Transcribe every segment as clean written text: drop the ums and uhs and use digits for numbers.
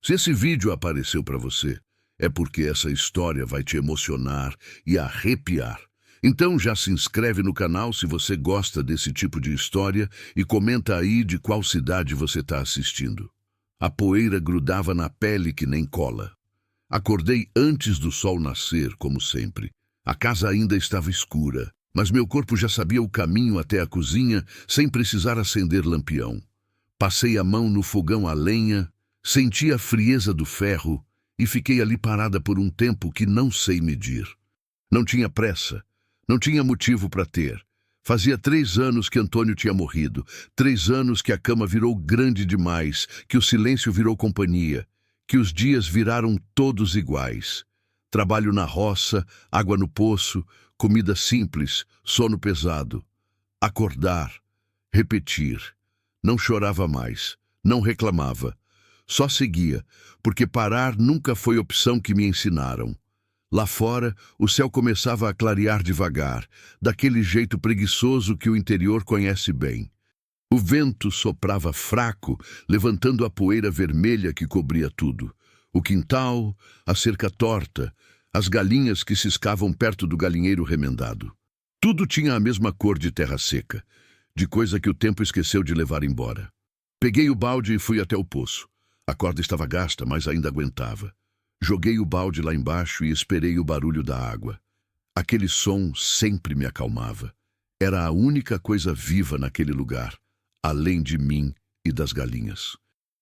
Se esse vídeo apareceu para você, é porque essa história vai te emocionar e arrepiar. Então já se inscreve no canal se você gosta desse tipo de história e comenta aí de qual cidade você está assistindo. A poeira grudava na pele que nem cola. Acordei antes do sol nascer, como sempre. A casa ainda estava escura, mas meu corpo já sabia o caminho até a cozinha sem precisar acender lampião. Passei a mão no fogão a lenha, senti a frieza do ferro e fiquei ali parada por um tempo que não sei medir. Não tinha pressa, não tinha motivo para ter. Fazia 3 anos que Antônio tinha morrido, 3 anos que a cama virou grande demais, que o silêncio virou companhia, que os dias viraram todos iguais. Trabalho na roça, água no poço, comida simples, sono pesado. Acordar, repetir. Não chorava mais, não reclamava. Só seguia, porque parar nunca foi opção que me ensinaram. Lá fora, o céu começava a clarear devagar, daquele jeito preguiçoso que o interior conhece bem. O vento soprava fraco, levantando a poeira vermelha que cobria tudo. O quintal, a cerca torta, as galinhas que ciscavam perto do galinheiro remendado. Tudo tinha a mesma cor de terra seca, de coisa que o tempo esqueceu de levar embora. Peguei o balde e fui até o poço. A corda estava gasta, mas ainda aguentava. Joguei o balde lá embaixo e esperei o barulho da água. Aquele som sempre me acalmava. Era a única coisa viva naquele lugar, além de mim e das galinhas.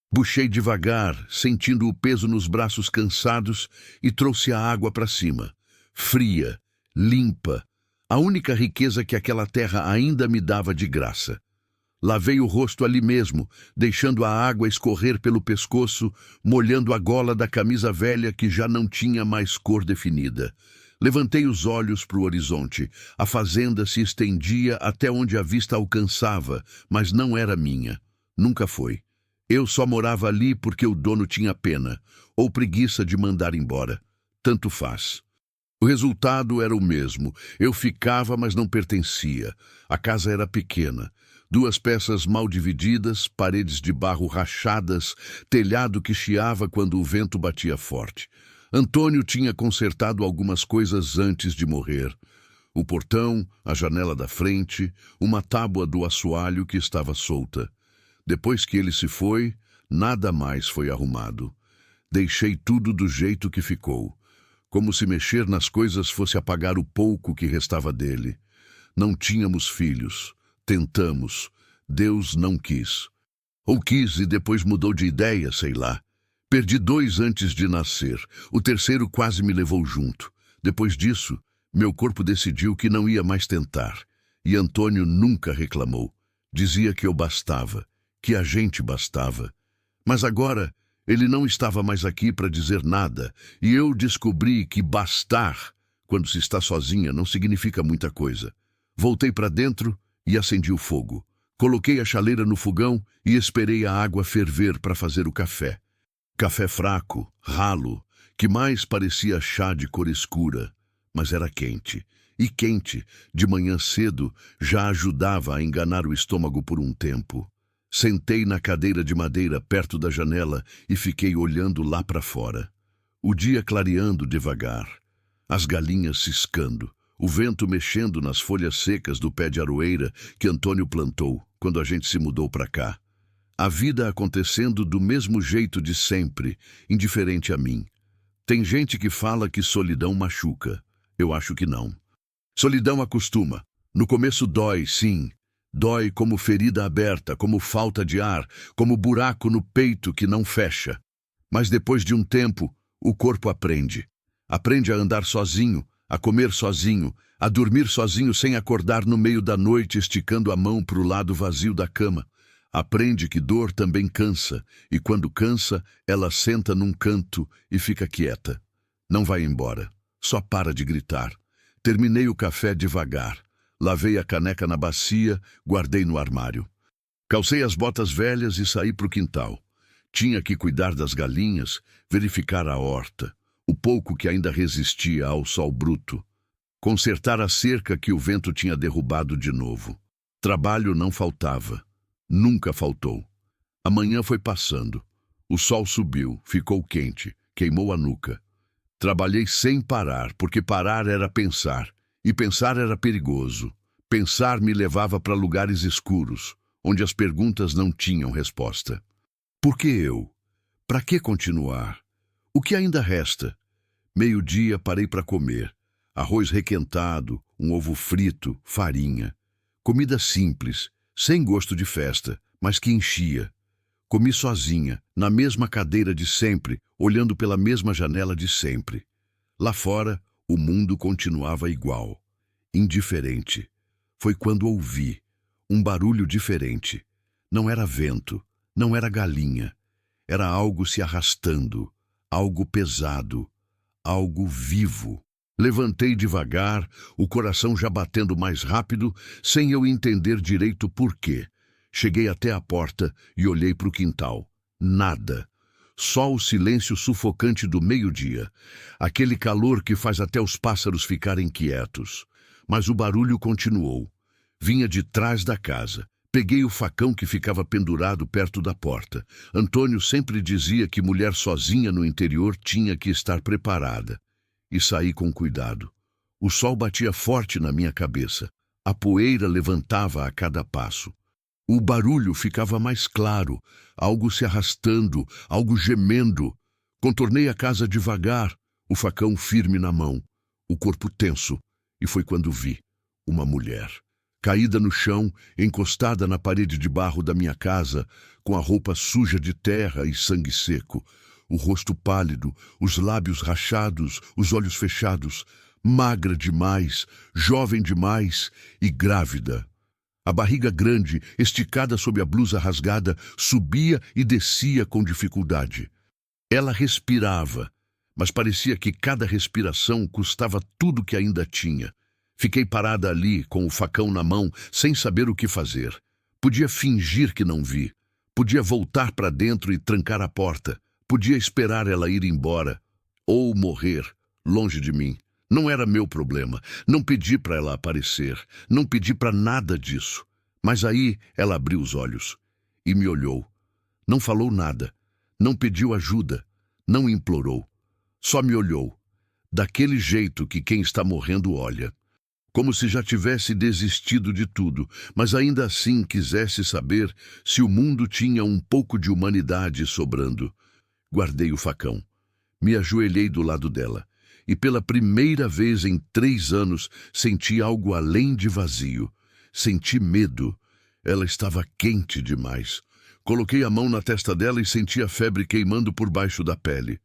Puxei devagar, sentindo o peso nos braços cansados, e trouxe a água para cima. Fria, limpa, a única riqueza que aquela terra ainda me dava de graça. Lavei o rosto ali mesmo, deixando a água escorrer pelo pescoço, molhando a gola da camisa velha que já não tinha mais cor definida. Levantei os olhos para o horizonte. A fazenda se estendia até onde a vista alcançava, mas não era minha. Nunca foi. Eu só morava ali porque o dono tinha pena, ou preguiça de mandar embora. Tanto faz. O resultado era o mesmo. Eu ficava, mas não pertencia. A casa era pequena. 2 peças mal divididas, paredes de barro rachadas, telhado que chiava quando o vento batia forte. Antônio tinha consertado algumas coisas antes de morrer. O portão, a janela da frente, uma tábua do assoalho que estava solta. Depois que ele se foi, nada mais foi arrumado. Deixei tudo do jeito que ficou. Como se mexer nas coisas fosse apagar o pouco que restava dele. Não tínhamos filhos. Tentamos. Deus não quis. Ou quis e depois mudou de ideia, sei lá. Perdi 2 antes de nascer. O terceiro quase me levou junto. Depois disso, meu corpo decidiu que não ia mais tentar. E Antônio nunca reclamou. Dizia que eu bastava, que a gente bastava. Mas agora, ele não estava mais aqui para dizer nada. E eu descobri que bastar, quando se está sozinha, não significa muita coisa. Voltei para dentro e acendi o fogo. Coloquei a chaleira no fogão e esperei a água ferver para fazer o café. Café fraco, ralo, que mais parecia chá de cor escura, mas era quente. E quente, de manhã cedo, já ajudava a enganar o estômago por um tempo. Sentei na cadeira de madeira perto da janela e fiquei olhando lá para fora. O dia clareando devagar, as galinhas ciscando. O vento mexendo nas folhas secas do pé de aroeira que Antônio plantou quando a gente se mudou para cá. A vida acontecendo do mesmo jeito de sempre, indiferente a mim. Tem gente que fala que solidão machuca. Eu acho que não. Solidão acostuma. No começo dói, sim. Dói como ferida aberta, como falta de ar, como buraco no peito que não fecha. Mas depois de um tempo, o corpo aprende. Aprende a andar sozinho, a comer sozinho, a dormir sozinho sem acordar no meio da noite esticando a mão para o lado vazio da cama. Aprende que dor também cansa, e quando cansa, ela senta num canto e fica quieta. Não vai embora, só para de gritar. Terminei o café devagar. Lavei a caneca na bacia, guardei no armário. Calcei as botas velhas e saí para o quintal. Tinha que cuidar das galinhas, verificar a horta. O pouco que ainda resistia ao sol bruto. Consertar a cerca que o vento tinha derrubado de novo. Trabalho não faltava. Nunca faltou. A manhã foi passando. O sol subiu, ficou quente, queimou a nuca. Trabalhei sem parar, porque parar era pensar, e pensar era perigoso. Pensar me levava para lugares escuros, onde as perguntas não tinham resposta. Por que eu? Para que continuar? O que ainda resta? Meio-dia parei para comer. Arroz requentado, um ovo frito, farinha. Comida simples, sem gosto de festa, mas que enchia. Comi sozinha, na mesma cadeira de sempre, olhando pela mesma janela de sempre. Lá fora, o mundo continuava igual, indiferente. Foi quando ouvi um barulho diferente. Não era vento, não era galinha. Era algo se arrastando, algo pesado, algo vivo. Levantei devagar, o coração já batendo mais rápido, sem eu entender direito por quê. Cheguei até a porta e olhei para o quintal. Nada. Só o silêncio sufocante do meio-dia. Aquele calor que faz até os pássaros ficarem quietos. Mas o barulho continuou. Vinha de trás da casa. Peguei o facão que ficava pendurado perto da porta. Antônio sempre dizia que mulher sozinha no interior tinha que estar preparada. E saí com cuidado. O sol batia forte na minha cabeça. A poeira levantava a cada passo. O barulho ficava mais claro, algo se arrastando, algo gemendo. Contornei a casa devagar, o facão firme na mão, o corpo tenso, e foi quando vi uma mulher. Caída no chão, encostada na parede de barro da minha casa, com a roupa suja de terra e sangue seco, o rosto pálido, os lábios rachados, os olhos fechados, magra demais, jovem demais e grávida. A barriga grande, esticada sob a blusa rasgada, subia e descia com dificuldade. Ela respirava, mas parecia que cada respiração custava tudo que ainda tinha. Fiquei parada ali, com o facão na mão, sem saber o que fazer. Podia fingir que não vi. Podia voltar para dentro e trancar a porta. Podia esperar ela ir embora. Ou morrer, longe de mim. Não era meu problema. Não pedi para ela aparecer. Não pedi para nada disso. Mas aí ela abriu os olhos e me olhou. Não falou nada. Não pediu ajuda. Não implorou. Só me olhou. Daquele jeito que quem está morrendo olha. Como se já tivesse desistido de tudo, mas ainda assim quisesse saber se o mundo tinha um pouco de humanidade sobrando. Guardei o facão. Me ajoelhei do lado dela. E pela primeira vez em 3 anos senti algo além de vazio. Senti medo. Ela estava quente demais. Coloquei a mão na testa dela e senti a febre queimando por baixo da pele.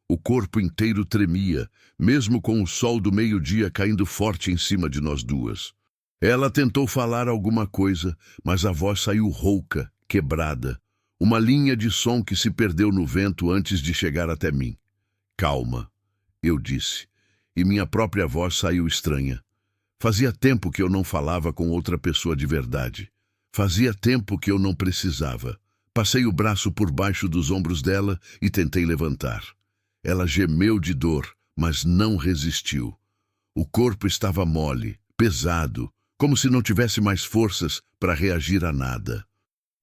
O corpo inteiro tremia, mesmo com o sol do meio-dia caindo forte em cima de nós duas. Ela tentou falar alguma coisa, mas a voz saiu rouca, quebrada. Uma linha de som que se perdeu no vento antes de chegar até mim. Calma, eu disse, e minha própria voz saiu estranha. Fazia tempo que eu não falava com outra pessoa de verdade. Fazia tempo que eu não precisava. Passei o braço por baixo dos ombros dela e tentei levantar. Ela gemeu de dor, mas não resistiu. O corpo estava mole, pesado, como se não tivesse mais forças para reagir a nada.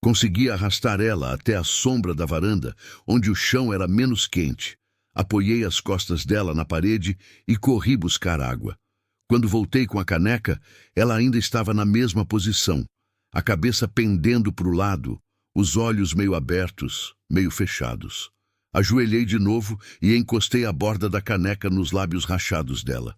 Consegui arrastar ela até a sombra da varanda, onde o chão era menos quente. Apoiei as costas dela na parede e corri buscar água. Quando voltei com a caneca, ela ainda estava na mesma posição, a cabeça pendendo para o lado, os olhos meio abertos, meio fechados. Ajoelhei de novo e encostei a borda da caneca nos lábios rachados dela.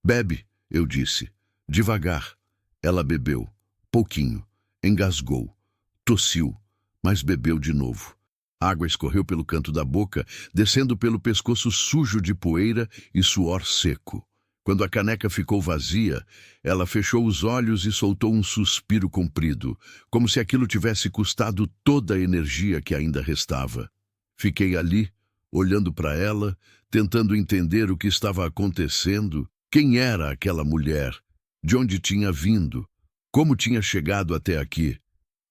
Bebe, eu disse. Devagar. Ela bebeu. Pouquinho. Engasgou. Tossiu, mas bebeu de novo. A água escorreu pelo canto da boca, descendo pelo pescoço sujo de poeira e suor seco. Quando a caneca ficou vazia, ela fechou os olhos e soltou um suspiro comprido, como se aquilo tivesse custado toda a energia que ainda restava. Fiquei ali, olhando para ela, tentando entender o que estava acontecendo, quem era aquela mulher, de onde tinha vindo, como tinha chegado até aqui.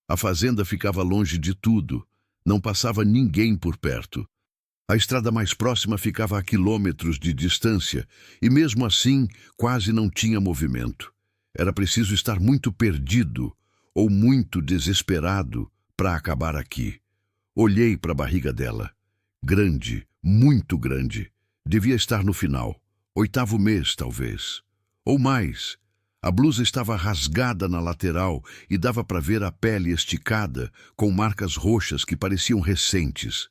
A fazenda ficava longe de tudo, não passava ninguém por perto. A estrada mais próxima ficava a quilômetros de distância, e mesmo assim quase não tinha movimento. Era preciso estar muito perdido ou muito desesperado para acabar aqui. Olhei para a barriga dela. Grande, muito grande. Devia estar no final. 8º mês, talvez. Ou mais. A blusa estava rasgada na lateral e dava para ver a pele esticada, com marcas roxas que pareciam recentes.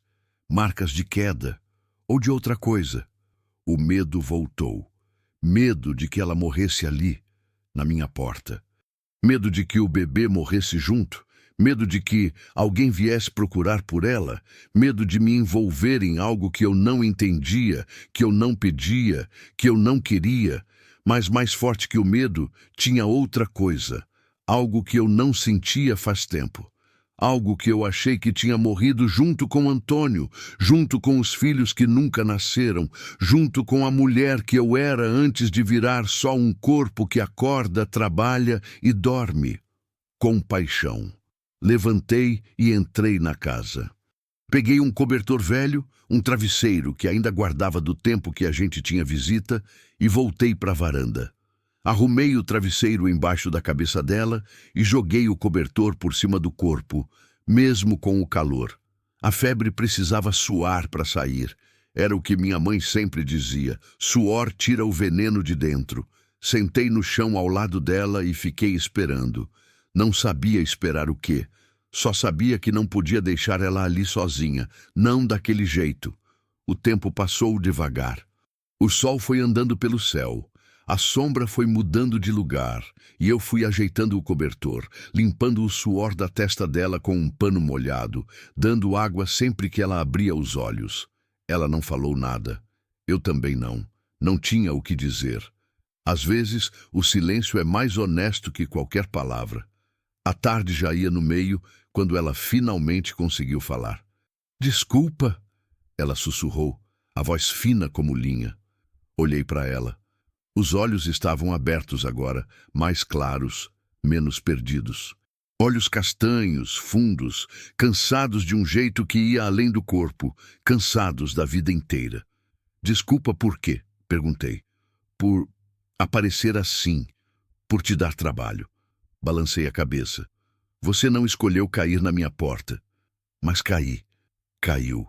Marcas de queda. Ou de outra coisa. O medo voltou. Medo de que ela morresse ali, na minha porta. Medo de que o bebê morresse junto. Medo de que alguém viesse procurar por ela. Medo de me envolver em algo que eu não entendia, que eu não pedia, que eu não queria. Mas mais forte que o medo, tinha outra coisa. Algo que eu não sentia faz tempo. Algo que eu achei que tinha morrido junto com Antônio, junto com os filhos que nunca nasceram, junto com a mulher que eu era antes de virar só um corpo que acorda, trabalha e dorme. Compaixão. Levantei e entrei na casa. Peguei um cobertor velho, um travesseiro que ainda guardava do tempo que a gente tinha visita, e voltei para a varanda. Arrumei o travesseiro embaixo da cabeça dela e joguei o cobertor por cima do corpo, mesmo com o calor. A febre precisava suar para sair. Era o que minha mãe sempre dizia: suor tira o veneno de dentro. Sentei no chão ao lado dela e fiquei esperando. Não sabia esperar o quê. Só sabia que não podia deixar ela ali sozinha, não daquele jeito. O tempo passou devagar. O sol foi andando pelo céu. A sombra foi mudando de lugar e eu fui ajeitando o cobertor, limpando o suor da testa dela com um pano molhado, dando água sempre que ela abria os olhos. Ela não falou nada. Eu também não. Não tinha o que dizer. Às vezes, o silêncio é mais honesto que qualquer palavra. A tarde já ia no meio, quando ela finalmente conseguiu falar. "Desculpa", ela sussurrou, a voz fina como linha. Olhei para ela. Os olhos estavam abertos agora, mais claros, menos perdidos. Olhos castanhos, fundos, cansados de um jeito que ia além do corpo, cansados da vida inteira. "Desculpa por quê?", perguntei. "Por aparecer assim, por te dar trabalho." Balancei a cabeça. "Você não escolheu cair na minha porta." Mas caí. Caiu.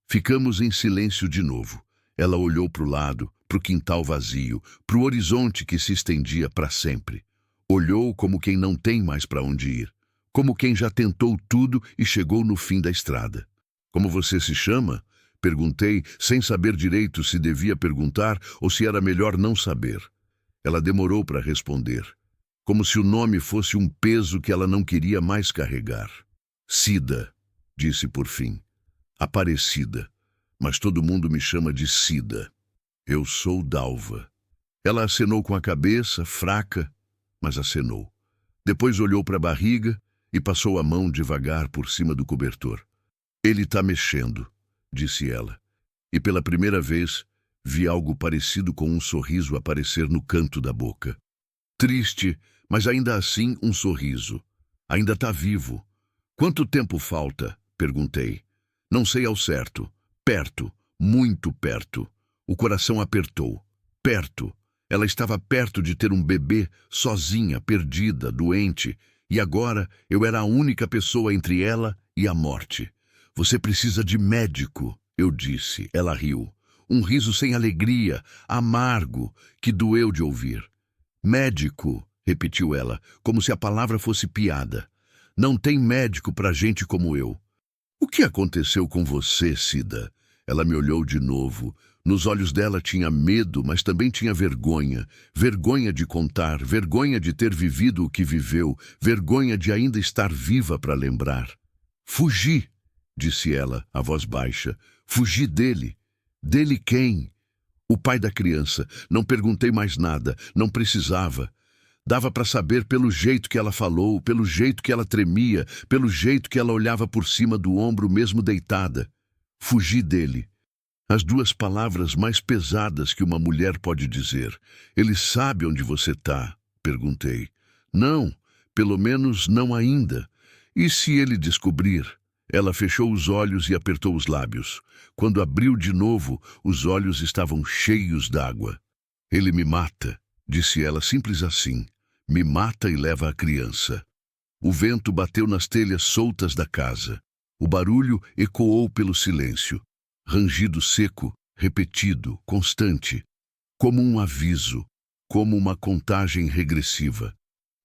Ficamos em silêncio de novo. Ela olhou para o lado, para o quintal vazio, para o horizonte que se estendia para sempre. Olhou como quem não tem mais para onde ir. Como quem já tentou tudo e chegou no fim da estrada. "Como você se chama?", perguntei, sem saber direito se devia perguntar ou se era melhor não saber. Ela demorou para responder, como se o nome fosse um peso que ela não queria mais carregar. "Cida", disse por fim. "Aparecida. Mas todo mundo me chama de Cida. Eu sou Dalva." Ela acenou com a cabeça, fraca, mas acenou. Depois olhou para a barriga e passou a mão devagar por cima do cobertor. "Ele está mexendo", disse ela. E pela primeira vez vi algo parecido com um sorriso aparecer no canto da boca. Triste, mas ainda assim um sorriso. Ainda está vivo. "Quanto tempo falta?", perguntei. "Não sei ao certo. Perto, muito perto." O coração apertou. Perto. Ela estava perto de ter um bebê, sozinha, perdida, doente. E agora eu era a única pessoa entre ela e a morte. "Você precisa de médico", eu disse. Ela riu. Um riso sem alegria, amargo, que doeu de ouvir. "Médico", repetiu ela, como se a palavra fosse piada. "Não tem médico para gente como eu." "O que aconteceu com você, Cida?" Ela me olhou de novo. Nos olhos dela tinha medo, mas também tinha vergonha. Vergonha de contar, vergonha de ter vivido o que viveu, vergonha de ainda estar viva para lembrar. "Fugi", disse ela, a voz baixa. "Fugi dele." "Dele quem?" "O pai da criança." Não perguntei mais nada, não precisava. Dava para saber pelo jeito que ela falou, pelo jeito que ela tremia, pelo jeito que ela olhava por cima do ombro mesmo deitada. "Fugi dele." As duas palavras mais pesadas que uma mulher pode dizer. "Ele sabe onde você está?", perguntei. "Não, pelo menos não ainda." "E se ele descobrir?" Ela fechou os olhos e apertou os lábios. Quando abriu de novo, os olhos estavam cheios d'água. "Ele me mata", disse ela, simples assim. "Me mata e leva a criança." O vento bateu nas telhas soltas da casa. O barulho ecoou pelo silêncio. Rangido seco, repetido, constante. Como um aviso, como uma contagem regressiva.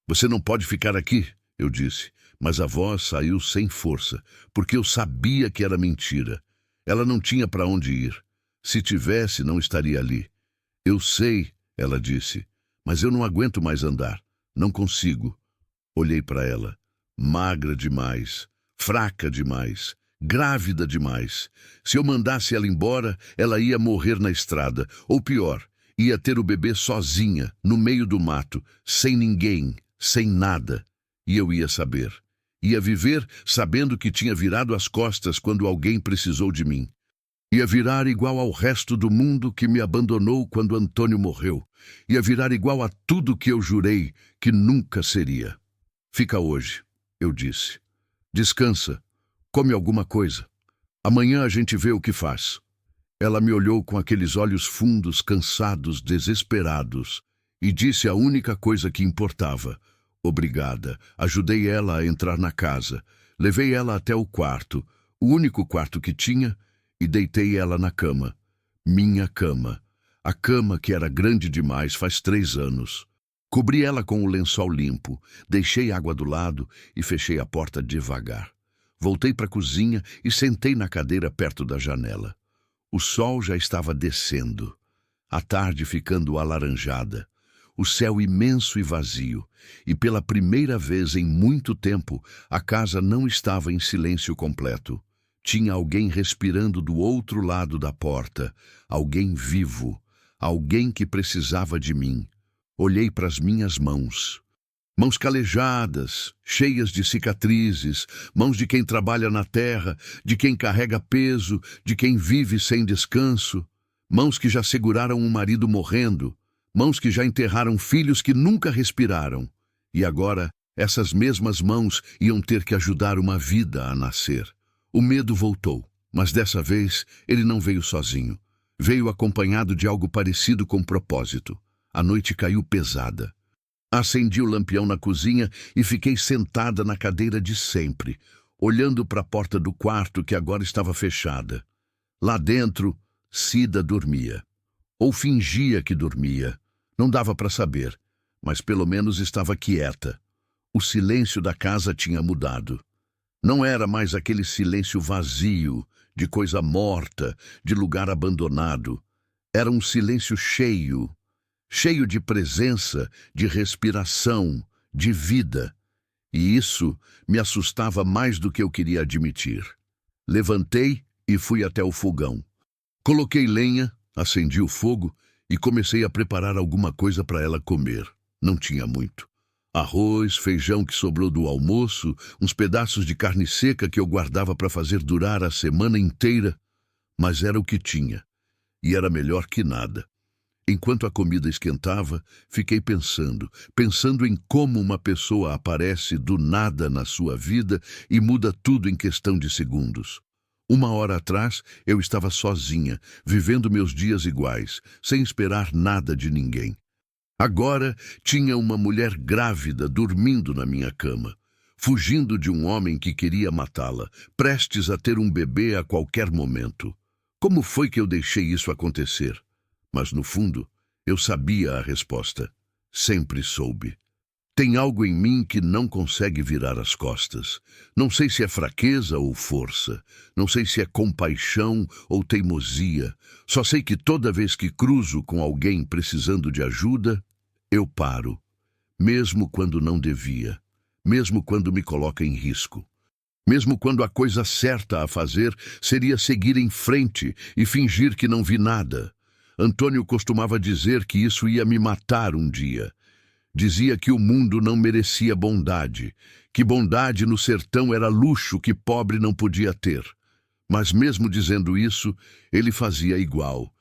Você não pode ficar aqui, eu disse, mas a voz saiu sem força, porque eu sabia que era mentira. Ela não tinha para onde ir. Se tivesse, não estaria ali. Eu sei, ela disse, mas eu não aguento mais andar. Não consigo. Olhei para ela. Magra demais, fraca demais, grávida demais. Se eu mandasse ela embora, ela ia morrer na estrada. Ou pior, ia ter o bebê sozinha, no meio do mato, sem ninguém, sem nada. E eu ia saber. Ia viver sabendo que tinha virado as costas quando alguém precisou de mim. Ia virar igual ao resto do mundo que me abandonou quando Antônio morreu. Ia virar igual a tudo que eu jurei que nunca seria. Fica hoje, eu disse. Descansa. Come alguma coisa. Amanhã a gente vê o que faz. Ela me olhou com aqueles olhos fundos, cansados, desesperados, e disse a única coisa que importava. Obrigada. Ajudei ela a entrar na casa. Levei ela até o quarto, o único quarto que tinha, e deitei ela na cama. Minha cama. A cama que era grande demais faz 3 anos. Cobri ela com o lençol limpo, deixei água do lado e fechei a porta devagar. Voltei para a cozinha e sentei na cadeira perto da janela. O sol já estava descendo, a tarde ficando alaranjada, o céu imenso e vazio, e pela primeira vez em muito tempo a casa não estava em silêncio completo. Tinha alguém respirando do outro lado da porta, alguém vivo, alguém que precisava de mim. Olhei para as minhas mãos. Mãos calejadas, cheias de cicatrizes, mãos de quem trabalha na terra, de quem carrega peso, de quem vive sem descanso. Mãos que já seguraram um marido morrendo, mãos que já enterraram filhos que nunca respiraram. E agora, essas mesmas mãos iam ter que ajudar uma vida a nascer. O medo voltou, mas dessa vez ele não veio sozinho. Veio acompanhado de algo parecido com propósito. A noite caiu pesada. Acendi o lampião na cozinha e fiquei sentada na cadeira de sempre, olhando para a porta do quarto que agora estava fechada. Lá dentro, Cida dormia. Ou fingia que dormia. Não dava para saber, mas pelo menos estava quieta. O silêncio da casa tinha mudado. Não era mais aquele silêncio vazio, de coisa morta, de lugar abandonado. Era um silêncio cheio de presença, de respiração, de vida. E isso me assustava mais do que eu queria admitir. Levantei e fui até o fogão. Coloquei lenha, acendi o fogo e comecei a preparar alguma coisa para ela comer. Não tinha muito. Arroz, feijão que sobrou do almoço, uns pedaços de carne seca que eu guardava para fazer durar a semana inteira, mas era o que tinha, e era melhor que nada. Enquanto a comida esquentava, fiquei pensando em como uma pessoa aparece do nada na sua vida e muda tudo em questão de segundos. 1 hora atrás, eu estava sozinha, vivendo meus dias iguais, sem esperar nada de ninguém. Agora tinha uma mulher grávida dormindo na minha cama, fugindo de um homem que queria matá-la, prestes a ter um bebê a qualquer momento. Como foi que eu deixei isso acontecer? Mas no fundo, eu sabia a resposta. Sempre soube. Tem algo em mim que não consegue virar as costas. Não sei se é fraqueza ou força. Não sei se é compaixão ou teimosia. Só sei que toda vez que cruzo com alguém precisando de ajuda, eu paro. Mesmo quando não devia. Mesmo quando me coloca em risco. Mesmo quando a coisa certa a fazer seria seguir em frente e fingir que não vi nada. Antônio costumava dizer que isso ia me matar um dia. Dizia que o mundo não merecia bondade, que bondade no sertão era luxo que pobre não podia ter. Mas mesmo dizendo isso, ele fazia igual.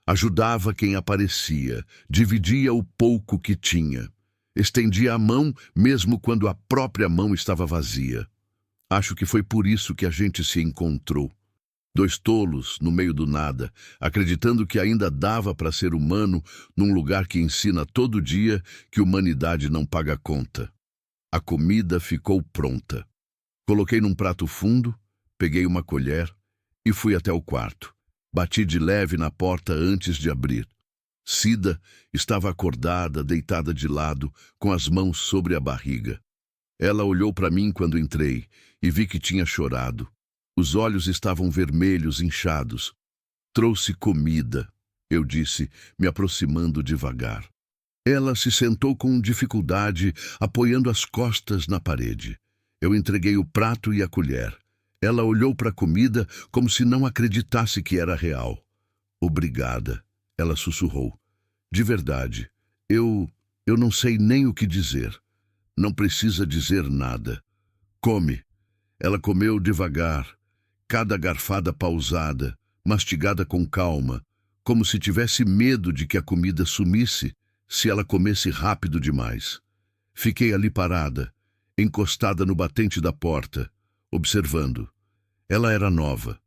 Ajudava quem aparecia, dividia o pouco que tinha. Estendia a mão mesmo quando a própria mão estava vazia. Acho que foi por isso que a gente se encontrou. 2 tolos no meio do nada, acreditando que ainda dava para ser humano num lugar que ensina todo dia que humanidade não paga conta. A comida ficou pronta. Coloquei num prato fundo, Peguei uma colher e fui até o quarto. Bati de leve na porta antes de abrir. Cida estava acordada, deitada de lado, com as mãos sobre a barriga. Ela olhou para mim quando entrei e vi que tinha chorado. Os olhos estavam vermelhos, inchados. Trouxe comida, eu disse, me aproximando devagar. Ela se sentou com dificuldade, apoiando as costas na parede. Eu entreguei o prato e a colher. Ela olhou para a comida como se não acreditasse que era real. Obrigada, ela sussurrou. De verdade, eu não sei nem o que dizer. Não precisa dizer nada. Come. Ela comeu devagar, cada garfada pausada, mastigada com calma, como se tivesse medo de que a comida sumisse se ela comesse rápido demais. Fiquei ali parada, encostada no batente da porta, observando. Ela era nova.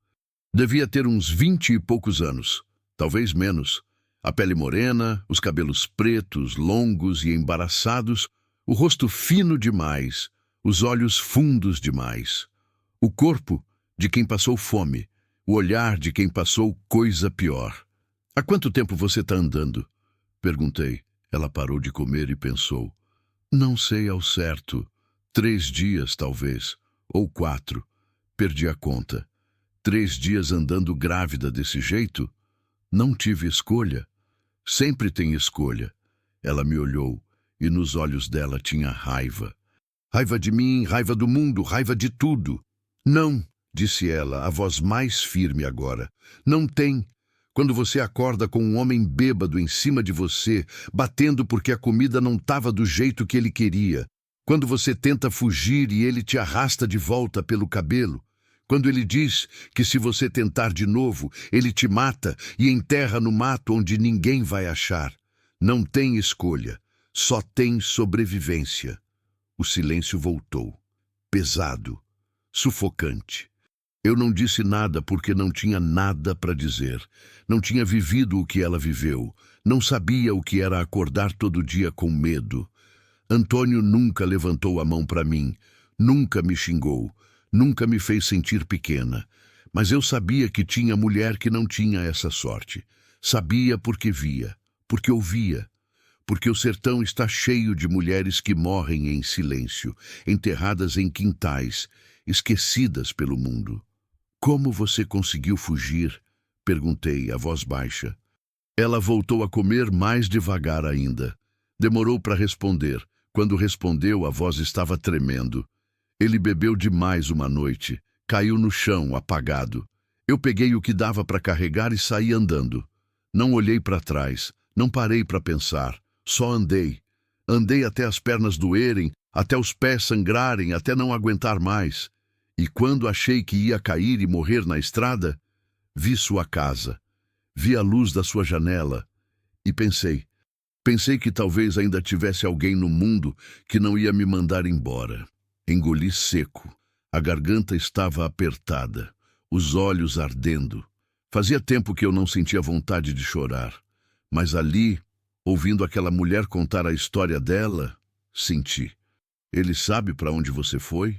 Devia ter uns 20 e poucos anos, talvez menos. A pele morena, os cabelos pretos, longos e embaraçados, o rosto fino demais, os olhos fundos demais. O corpo de quem passou fome, o olhar de quem passou coisa pior. Há quanto tempo você está andando? Perguntei. Ela parou de comer e pensou. Não sei ao certo. 3 dias, talvez. Ou 4. Perdi a conta. 3 dias andando grávida desse jeito? Não tive escolha. Sempre tem escolha. Ela me olhou e nos olhos dela tinha raiva. Raiva de mim, raiva do mundo, raiva de tudo. Não, disse ela, a voz mais firme agora. Não tem. Quando você acorda com um homem bêbado em cima de você, batendo porque a comida não estava do jeito que ele queria. Quando você tenta fugir e ele te arrasta de volta pelo cabelo. Quando ele diz que se você tentar de novo, ele te mata e enterra no mato onde ninguém vai achar. Não tem escolha, só tem sobrevivência. O silêncio voltou, pesado, sufocante. Eu não disse nada porque não tinha nada para dizer. Não tinha vivido o que ela viveu. Não sabia o que era acordar todo dia com medo. Antônio nunca levantou a mão para mim, nunca me xingou, nunca me fez sentir pequena. Mas eu sabia que tinha mulher que não tinha essa sorte. Sabia porque via, porque ouvia. Porque o sertão está cheio de mulheres que morrem em silêncio, enterradas em quintais, esquecidas pelo mundo. Como você conseguiu fugir? Perguntei, a voz baixa. Ela voltou a comer mais devagar ainda. Demorou para responder. Quando respondeu, a voz estava tremendo. Ele bebeu demais uma noite. Caiu no chão, apagado. Eu peguei o que dava para carregar e saí andando. Não olhei para trás. Não parei para pensar. Só andei. Andei até as pernas doerem, até os pés sangrarem, até não aguentar mais. E quando achei que ia cair e morrer na estrada, vi sua casa, vi a luz da sua janela e pensei que talvez ainda tivesse alguém no mundo que não ia me mandar embora. Engoli seco, a garganta estava apertada, os olhos ardendo. Fazia tempo que eu não sentia vontade de chorar, mas ali, ouvindo aquela mulher contar a história dela, senti. Ele sabe para onde você foi?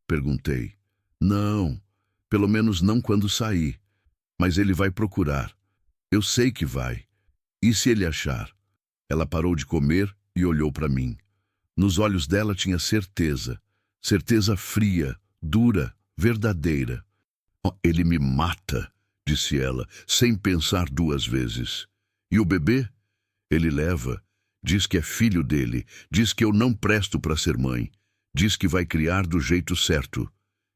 Perguntei. Não, pelo menos não quando sair. Mas ele vai procurar. Eu sei que vai. E se ele achar? Ela parou de comer e olhou para mim. Nos olhos dela tinha certeza. Certeza fria, dura, verdadeira. Oh, ele me mata, disse ela, sem pensar 2 vezes. E o bebê? Ele leva. Diz que é filho dele. Diz que eu não presto para ser mãe. Diz que vai criar do jeito certo.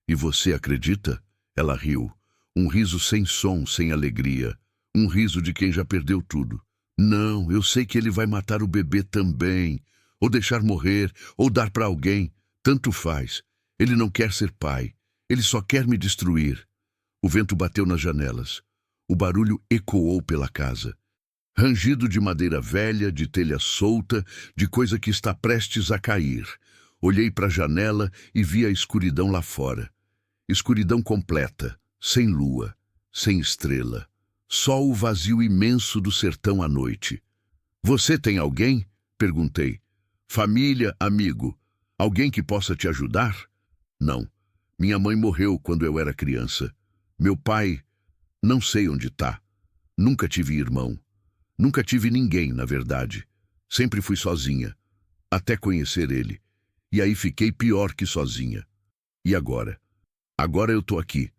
E você acredita? Ela riu. Um riso sem som, sem alegria. Um riso de quem já perdeu tudo. Não, eu sei que ele vai matar o bebê também. Ou deixar morrer, ou dar para alguém. Tanto faz. Ele não quer ser pai. Ele só quer me destruir. O vento bateu nas janelas. O barulho ecoou pela casa. Rangido de madeira velha, de telha solta, de coisa que está prestes a cair. Olhei para a janela e vi a escuridão lá fora. Escuridão completa, sem lua, sem estrela. Só o vazio imenso do sertão à noite. Você tem alguém? Perguntei. Família, amigo. Alguém que possa te ajudar? Não. Minha mãe morreu quando eu era criança. Meu pai, não sei onde tá. Nunca tive irmão. Nunca tive ninguém, na verdade. Sempre fui sozinha, até conhecer ele. E aí fiquei pior que sozinha. E agora? Agora eu tô aqui,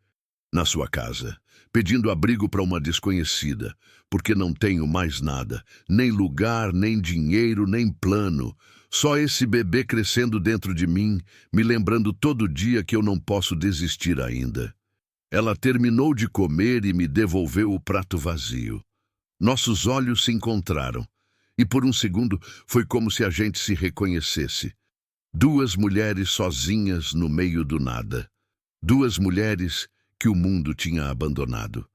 na sua casa, pedindo abrigo para uma desconhecida, porque não tenho mais nada, nem lugar, nem dinheiro, nem plano. Só esse bebê crescendo dentro de mim, me lembrando todo dia que eu não posso desistir ainda. Ela terminou de comer e me devolveu o prato vazio. Nossos olhos se encontraram, e por um segundo foi como se a gente se reconhecesse. Duas mulheres sozinhas no meio do nada. Duas mulheres que o mundo tinha abandonado.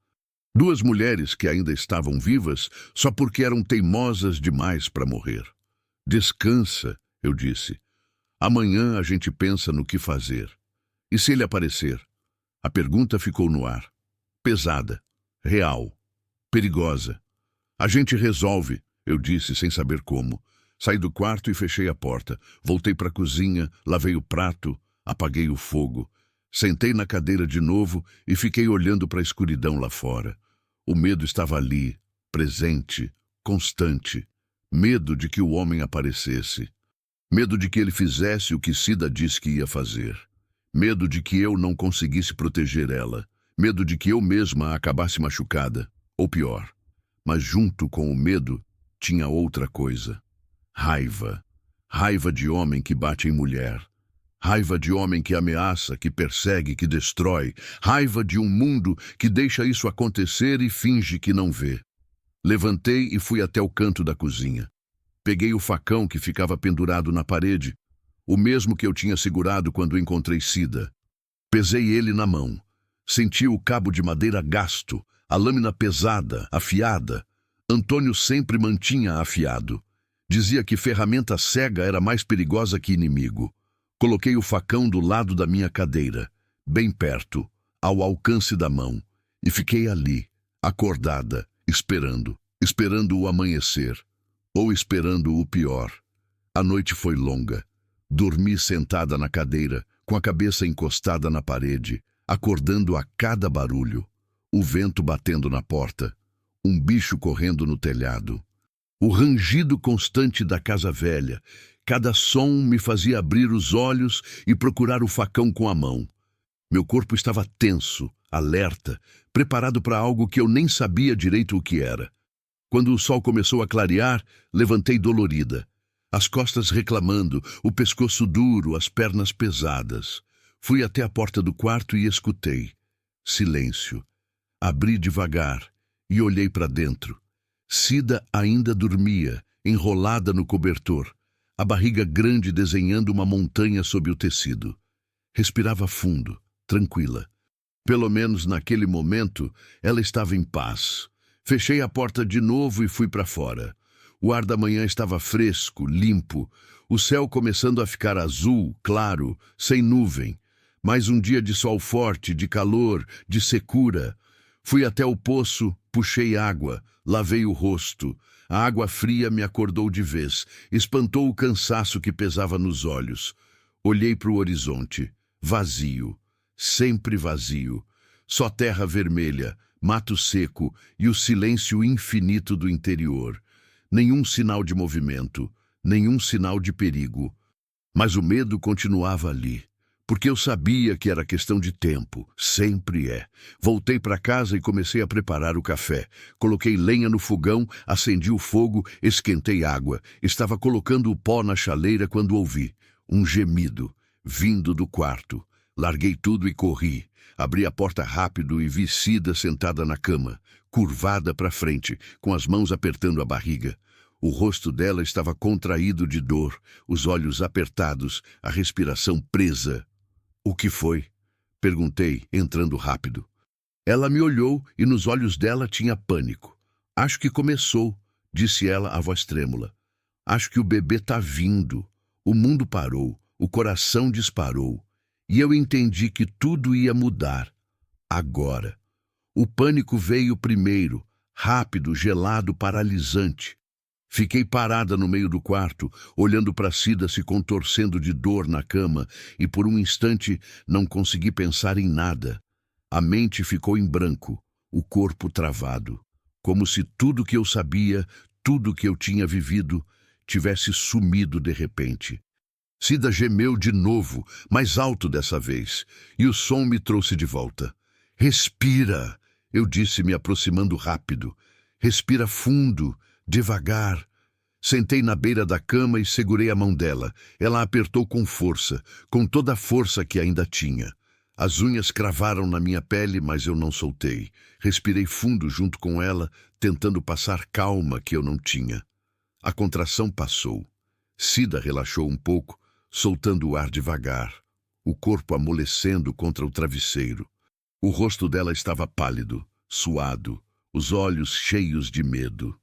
Duas mulheres que ainda estavam vivas só porque eram teimosas demais para morrer. Descansa, eu disse. Amanhã a gente pensa no que fazer. E se ele aparecer? A pergunta ficou no ar. Pesada, real, perigosa. A gente resolve, eu disse sem saber como. Saí do quarto e fechei a porta. Voltei para a cozinha, lavei o prato, apaguei o fogo. Sentei na cadeira de novo e fiquei olhando para a escuridão lá fora. O medo estava ali, presente, constante. Medo de que o homem aparecesse. Medo de que ele fizesse o que Cida disse que ia fazer. Medo de que eu não conseguisse proteger ela. Medo de que eu mesma acabasse machucada. Ou pior. Mas junto com o medo, tinha outra coisa. Raiva. Raiva de homem que bate em mulher. Raiva de homem que ameaça, que persegue, que destrói. Raiva de um mundo que deixa isso acontecer e finge que não vê. Levantei e fui até o canto da cozinha. Peguei o facão que ficava pendurado na parede, o mesmo que eu tinha segurado quando encontrei Cida. Pesei ele na mão. Senti o cabo de madeira gasto, a lâmina pesada, afiada. Antônio sempre mantinha afiado. Dizia que ferramenta cega era mais perigosa que inimigo. Coloquei o facão do lado da minha cadeira, bem perto, ao alcance da mão, e fiquei ali, acordada, esperando o amanhecer, ou esperando o pior. A noite foi longa. Dormi sentada na cadeira, com a cabeça encostada na parede, acordando a cada barulho. O vento batendo na porta, um bicho correndo no telhado. O rangido constante da casa velha. Cada som me fazia abrir os olhos e procurar o facão com a mão. Meu corpo estava tenso, alerta, preparado para algo que eu nem sabia direito o que era. Quando o sol começou a clarear, levantei dolorida. As costas reclamando, o pescoço duro, as pernas pesadas. Fui até a porta do quarto e escutei. Silêncio. Abri devagar e olhei para dentro. Cida ainda dormia, enrolada no cobertor, a barriga grande desenhando uma montanha sob o tecido. Respirava fundo, tranquila. Pelo menos naquele momento, ela estava em paz. Fechei a porta de novo e fui para fora. O ar da manhã estava fresco, limpo, o céu começando a ficar azul, claro, sem nuvem. Mais um dia de sol forte, de calor, de secura. Fui até o poço, puxei água, lavei o rosto. A água fria me acordou de vez, espantou o cansaço que pesava nos olhos. Olhei para o horizonte, vazio, sempre vazio. Só terra vermelha, mato seco e o silêncio infinito do interior. Nenhum sinal de movimento, nenhum sinal de perigo. Mas o medo continuava ali. Porque eu sabia que era questão de tempo, sempre é. Voltei para casa e comecei a preparar o café. Coloquei lenha no fogão, acendi o fogo, esquentei água. Estava colocando o pó na chaleira quando ouvi um gemido, vindo do quarto. Larguei tudo e corri. Abri a porta rápido e vi Cida sentada na cama, curvada para frente, com as mãos apertando a barriga. O rosto dela estava contraído de dor, os olhos apertados, a respiração presa. "O que foi?" perguntei, entrando rápido. Ela me olhou e nos olhos dela tinha pânico. "Acho que começou", disse ela, a voz trêmula. "Acho que o bebê tá vindo." O mundo parou, o coração disparou. E eu entendi que tudo ia mudar. Agora. O pânico veio primeiro, rápido, gelado, paralisante. Fiquei parada no meio do quarto, olhando para Cida se contorcendo de dor na cama, e por um instante não consegui pensar em nada. A mente ficou em branco, o corpo travado, como se tudo que eu sabia, tudo que eu tinha vivido, tivesse sumido de repente. Cida gemeu de novo, mais alto dessa vez, e o som me trouxe de volta. Respira, eu disse, me aproximando rápido. Respira fundo, devagar. Sentei na beira da cama e segurei a mão dela. Ela apertou com força, com toda a força que ainda tinha. As unhas cravaram na minha pele, mas eu não soltei. Respirei fundo junto com ela, tentando passar calma que eu não tinha. A contração passou. Cida relaxou um pouco, soltando o ar devagar, o corpo amolecendo contra o travesseiro. O rosto dela estava pálido, suado, os olhos cheios de medo.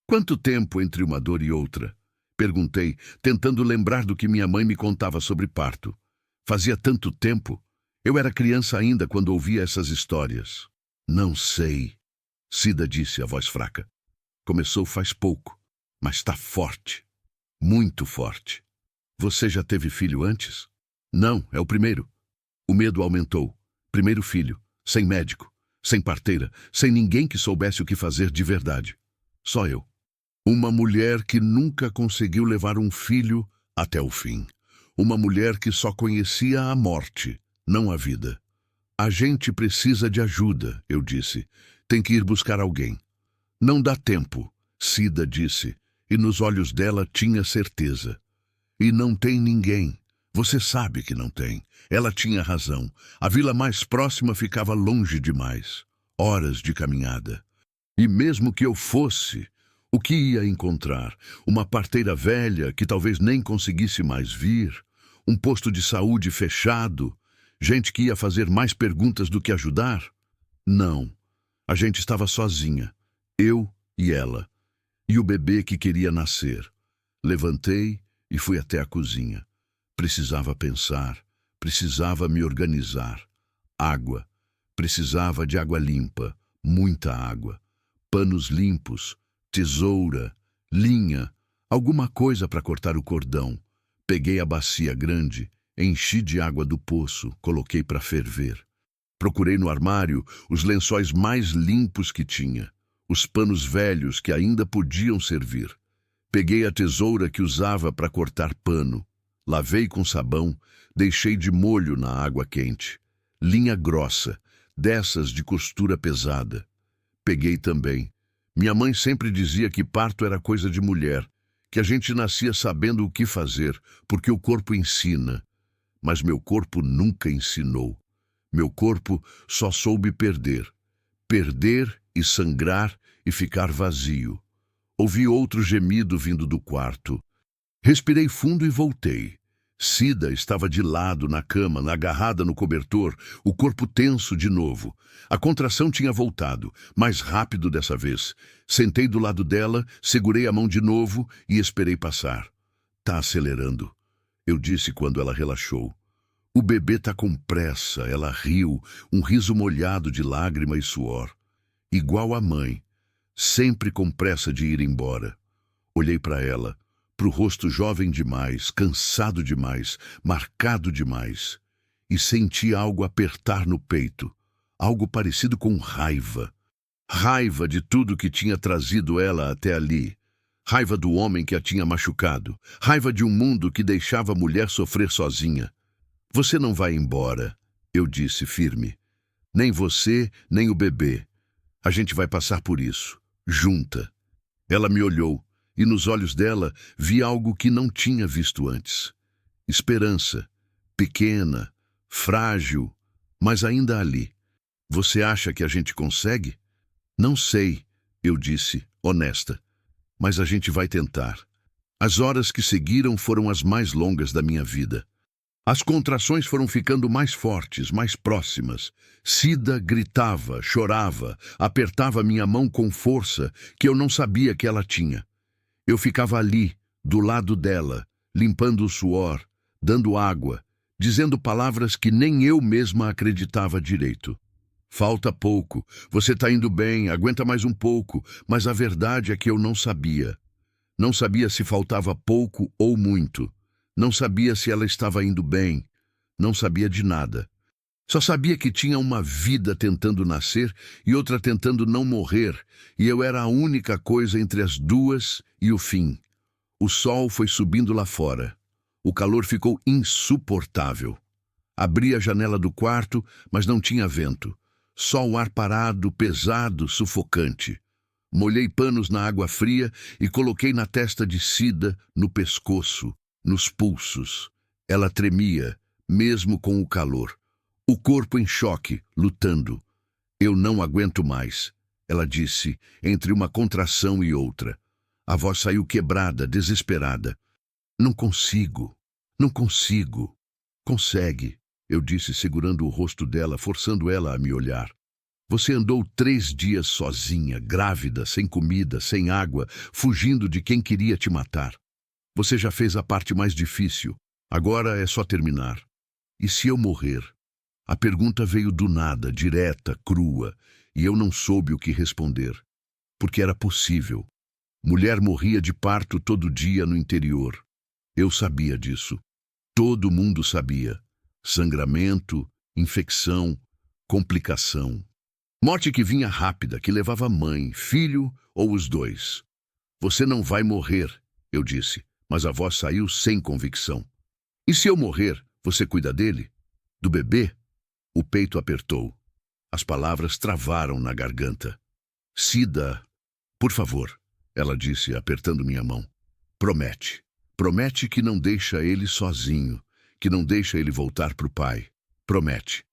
Quanto tempo entre uma dor e outra? Perguntei, tentando lembrar do que minha mãe me contava sobre parto. Fazia tanto tempo. Eu era criança ainda quando ouvia essas histórias. Não sei, Cida disse, a voz fraca. Começou faz pouco, mas está forte. Muito forte. Você já teve filho antes? Não, é o primeiro. O medo aumentou. Primeiro filho, sem médico, sem parteira, sem ninguém que soubesse o que fazer de verdade. Só eu. Uma mulher que nunca conseguiu levar um filho até o fim. Uma mulher que só conhecia a morte, não a vida. A gente precisa de ajuda, eu disse. Tem que ir buscar alguém. Não dá tempo, Cida disse, e nos olhos dela tinha certeza. E não tem ninguém. Você sabe que não tem. Ela tinha razão. A vila mais próxima ficava longe demais. Horas de caminhada. E mesmo que eu fosse, o que ia encontrar? Uma parteira velha que talvez nem conseguisse mais vir? Um posto de saúde fechado? Gente que ia fazer mais perguntas do que ajudar? Não. A gente estava sozinha. Eu e ela. E o bebê que queria nascer. Levantei e fui até a cozinha. Precisava pensar. Precisava me organizar. Água. Precisava de água limpa. Muita água. Panos limpos. Tesoura, linha, alguma coisa para cortar o cordão. Peguei a bacia grande, enchi de água do poço, coloquei para ferver. Procurei no armário os lençóis mais limpos que tinha, os panos velhos que ainda podiam servir. Peguei a tesoura que usava para cortar pano, lavei com sabão, deixei de molho na água quente. Linha grossa, dessas de costura pesada. Peguei também. Minha mãe sempre dizia que parto era coisa de mulher, que a gente nascia sabendo o que fazer, porque o corpo ensina. Mas meu corpo nunca ensinou. Meu corpo só soube perder. Perder e sangrar e ficar vazio. Ouvi outro gemido vindo do quarto. Respirei fundo e voltei. Cida estava de lado na cama, agarrada no cobertor, o corpo tenso de novo. A contração tinha voltado, mais rápido dessa vez. Sentei do lado dela, segurei a mão de novo e esperei passar. Tá acelerando, eu disse quando ela relaxou. O bebê tá com pressa, ela riu, um riso molhado de lágrima e suor. Igual a mãe, sempre com pressa de ir embora. Olhei para ela. Pro rosto jovem demais, cansado demais, marcado demais. E senti algo apertar no peito, algo parecido com raiva. Raiva de tudo que tinha trazido ela até ali. Raiva do homem que a tinha machucado. Raiva de um mundo que deixava a mulher sofrer sozinha. Você não vai embora, eu disse firme. Nem você, nem o bebê. A gente vai passar por isso, junta. Ela me olhou. E nos olhos dela vi algo que não tinha visto antes. Esperança, pequena, frágil, mas ainda ali. Você acha que a gente consegue? Não sei, eu disse, honesta, mas a gente vai tentar. As horas que seguiram foram as mais longas da minha vida. As contrações foram ficando mais fortes, mais próximas. Cida gritava, chorava, apertava minha mão com força que eu não sabia que ela tinha. Eu ficava ali, do lado dela, limpando o suor, dando água, dizendo palavras que nem eu mesma acreditava direito. Falta pouco, você está indo bem, aguenta mais um pouco, mas a verdade é que eu não sabia. Não sabia se faltava pouco ou muito. Não sabia se ela estava indo bem. Não sabia de nada. Só sabia que tinha uma vida tentando nascer e outra tentando não morrer, e eu era a única coisa entre as duas e o fim. O sol foi subindo lá fora. O calor ficou insuportável. Abri a janela do quarto, mas não tinha vento. Só o ar parado, pesado, sufocante. Molhei panos na água fria e coloquei na testa de Cida, no pescoço, nos pulsos. Ela tremia, mesmo com o calor. O corpo em choque, lutando. Eu não aguento mais, ela disse, entre uma contração e outra. A voz saiu quebrada, desesperada. Não consigo, não consigo. Consegue, eu disse, segurando o rosto dela, forçando ela a me olhar. Você andou 3 dias sozinha, grávida, sem comida, sem água, fugindo de quem queria te matar. Você já fez a parte mais difícil. Agora é só terminar. E se eu morrer? A pergunta veio do nada, direta, crua, e eu não soube o que responder. Porque era possível. Mulher morria de parto todo dia no interior. Eu sabia disso. Todo mundo sabia. Sangramento, infecção, complicação. Morte que vinha rápida, que levava mãe, filho ou os dois. Você não vai morrer, eu disse, mas a voz saiu sem convicção. E se eu morrer, você cuida dele? Do bebê? O peito apertou. As palavras travaram na garganta. Cida, por favor, ela disse, apertando minha mão. Promete. Promete que não deixa ele sozinho, que não deixa ele voltar pro pai. Promete.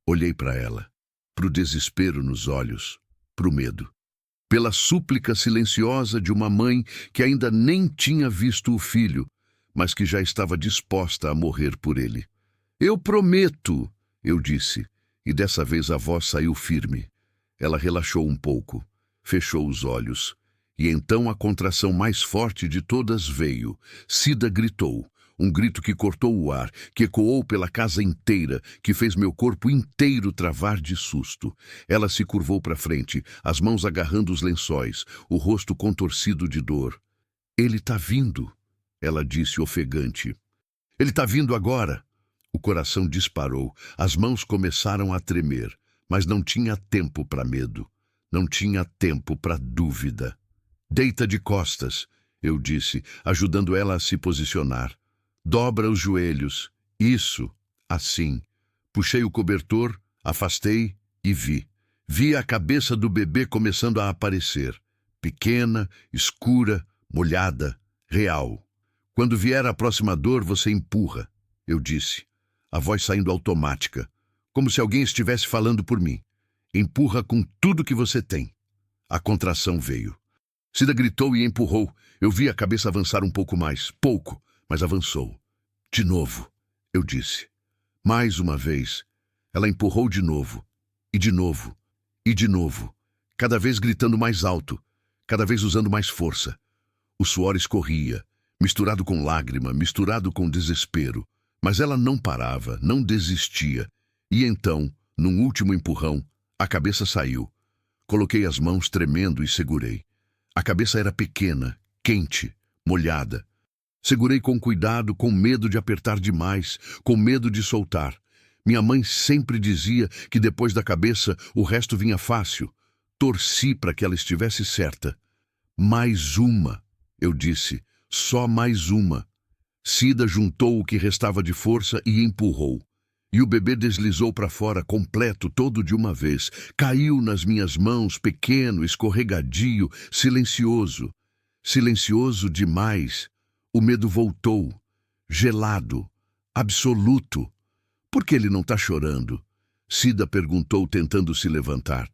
Olhei para ela, pro desespero nos olhos, pro medo. Pela súplica silenciosa de uma mãe que ainda nem tinha visto o filho, mas que já estava disposta a morrer por ele. Eu prometo, eu disse, e dessa vez a voz saiu firme. Ela relaxou um pouco, fechou os olhos, e então a contração mais forte de todas veio. Cida gritou, um grito que cortou o ar, que ecoou pela casa inteira, que fez meu corpo inteiro travar de susto. Ela se curvou para frente, as mãos agarrando os lençóis, o rosto contorcido de dor. Ele tá vindo, ela disse ofegante. Ele tá vindo agora. O coração disparou, as mãos começaram a tremer, mas não tinha tempo para medo, não tinha tempo para dúvida. Deita de costas, eu disse, ajudando ela a se posicionar. Dobra os joelhos. Isso, assim. Puxei o cobertor, afastei e vi. Vi a cabeça do bebê começando a aparecer. Pequena, escura, molhada, real. Quando vier a próxima dor, você empurra, eu disse. A voz saindo automática, como se alguém estivesse falando por mim. Empurra com tudo que você tem. A contração veio. Cida gritou e empurrou. Eu vi a cabeça avançar um pouco mais. Pouco, mas avançou. De novo, eu disse. Mais uma vez. Ela empurrou de novo. E de novo. E de novo. Cada vez gritando mais alto. Cada vez usando mais força. O suor escorria, misturado com lágrima, misturado com desespero. Mas ela não parava, não desistia. E então, num último empurrão, a cabeça saiu. Coloquei as mãos tremendo e segurei. A cabeça era pequena, quente, molhada. Segurei com cuidado, com medo de apertar demais, com medo de soltar. Minha mãe sempre dizia que depois da cabeça o resto vinha fácil. Torci para que ela estivesse certa. Mais uma, eu disse, só mais uma. Cida juntou o que restava de força e empurrou. E o bebê deslizou para fora, completo, todo de uma vez. Caiu nas minhas mãos, pequeno, escorregadio, silencioso. Silencioso demais. O medo voltou. Gelado. Absoluto. Por que ele não está chorando? Cida perguntou, tentando se levantar.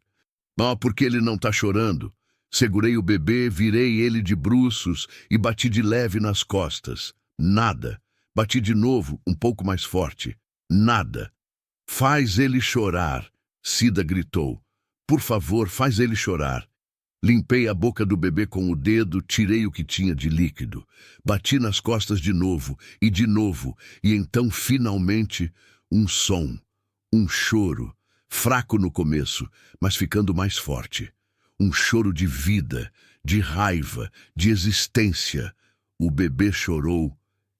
Porque ele não está chorando. Segurei o bebê, virei ele de bruços e bati de leve nas costas. Nada. Bati de novo, um pouco mais forte. Nada. Faz ele chorar, Cida gritou. Por favor, faz ele chorar. Limpei a boca do bebê com o dedo, tirei o que tinha de líquido. Bati nas costas de novo, e então, finalmente, um som. Um choro. Fraco no começo, mas ficando mais forte. Um choro de vida, de raiva, de existência. O bebê chorou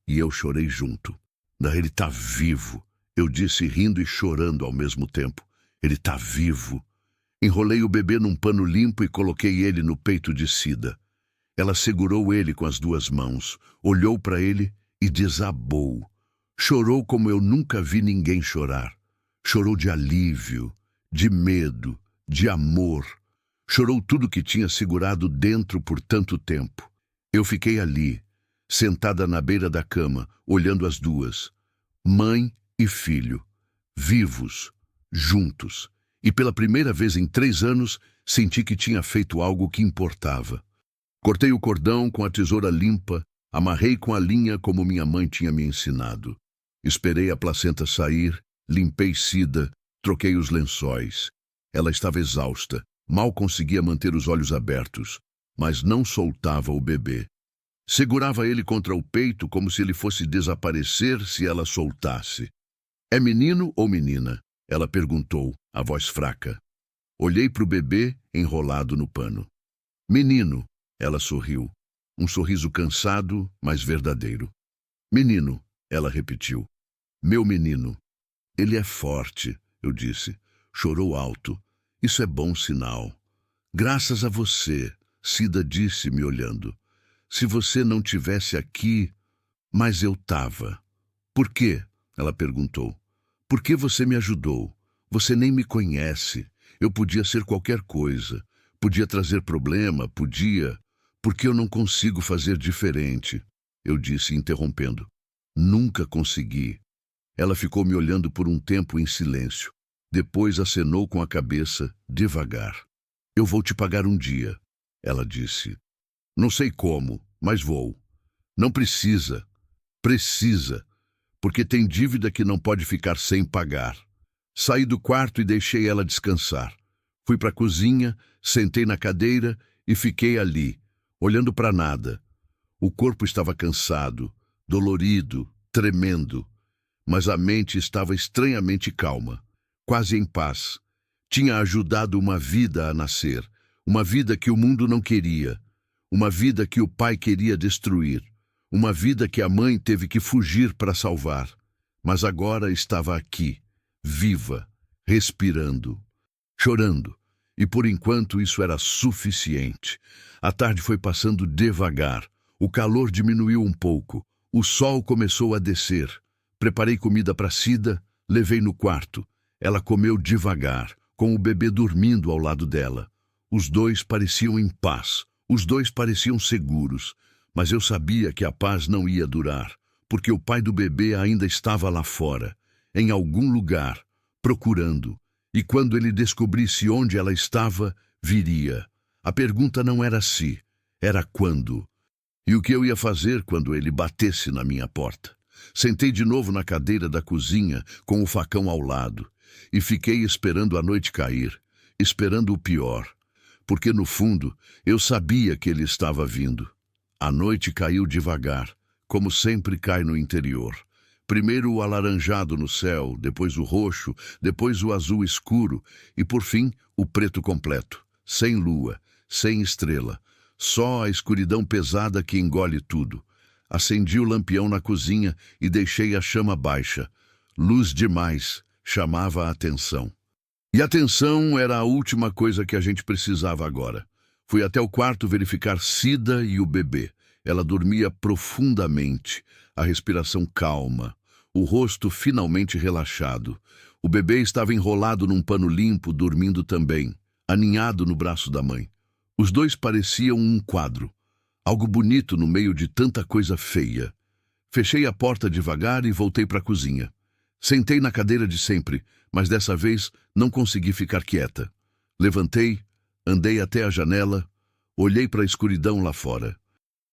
e eu chorei junto. Ele está vivo, eu disse rindo e chorando ao mesmo tempo. Ele está vivo. Enrolei o bebê num pano limpo e coloquei ele no peito de Cida. Ela segurou ele com as duas mãos, olhou para ele e desabou. Chorou como eu nunca vi ninguém chorar. Chorou de alívio, de medo, de amor. Chorou tudo que tinha segurado dentro por tanto tempo. Eu fiquei ali, sentada na beira da cama, olhando as duas, mãe e filho, vivos, juntos. E pela primeira vez em 3 anos, senti que tinha feito algo que importava. Cortei o cordão com a tesoura limpa, amarrei com a linha como minha mãe tinha me ensinado. Esperei a placenta sair, limpei Cida, troquei os lençóis. Ela estava exausta, mal conseguia manter os olhos abertos, mas não soltava o bebê. Segurava ele contra o peito como se ele fosse desaparecer se ela soltasse. É menino ou menina? Ela perguntou, a voz fraca. Olhei para o bebê enrolado no pano. Menino, ela sorriu. Um sorriso cansado, mas verdadeiro. Menino, ela repetiu. Meu menino. Ele é forte, eu disse. Chorou alto. Isso é bom sinal. Graças a você, Cida disse, me olhando. Se você não tivesse aqui, mas eu tava. Por quê? Ela perguntou. Por que você me ajudou? Você nem me conhece. Eu podia ser qualquer coisa. Podia trazer problema, podia. Porque eu não consigo fazer diferente, eu disse, interrompendo. Nunca consegui. Ela ficou me olhando por um tempo em silêncio. Depois acenou com a cabeça, devagar. Eu vou te pagar um dia, ela disse. Não sei como, mas vou. Não precisa. Precisa. Porque tem dívida que não pode ficar sem pagar. Saí do quarto e deixei ela descansar. Fui para a cozinha, sentei na cadeira e fiquei ali, olhando para nada. O corpo estava cansado, dolorido, tremendo, mas a mente estava estranhamente calma, quase em paz. Tinha ajudado uma vida a nascer, uma vida que o mundo não queria, uma vida que o pai queria destruir, uma vida que a mãe teve que fugir para salvar, mas agora estava aqui, viva, respirando, chorando, e por enquanto isso era suficiente. A tarde foi passando devagar, o calor diminuiu um pouco, o sol começou a descer. Preparei comida para Cida, levei no quarto. Ela comeu devagar, com o bebê dormindo ao lado dela. Os dois pareciam em paz, os dois pareciam seguros, mas eu sabia que a paz não ia durar, porque o pai do bebê ainda estava lá fora, em algum lugar, procurando, e quando ele descobrisse onde ela estava, viria. A pergunta não era se, era quando. E o que eu ia fazer quando ele batesse na minha porta? Sentei de novo na cadeira da cozinha, com o facão ao lado, e fiquei esperando a noite cair, esperando o pior, porque no fundo eu sabia que ele estava vindo. A noite caiu devagar, como sempre cai no interior. Primeiro o alaranjado no céu, depois o roxo, depois o azul escuro e, por fim, o preto completo, sem lua, sem estrela, só a escuridão pesada que engole tudo. Acendi o lampião na cozinha e deixei a chama baixa. Luz demais, chamava a atenção. E a atenção era a última coisa que a gente precisava agora. Fui até o quarto verificar Cida e o bebê. Ela dormia profundamente, a respiração calma, o rosto finalmente relaxado. O bebê estava enrolado num pano limpo, dormindo também, aninhado no braço da mãe. Os dois pareciam um quadro, algo bonito no meio de tanta coisa feia. Fechei a porta devagar e voltei para a cozinha. Sentei na cadeira de sempre, mas dessa vez não consegui ficar quieta. Levantei, andei até a janela, olhei para a escuridão lá fora.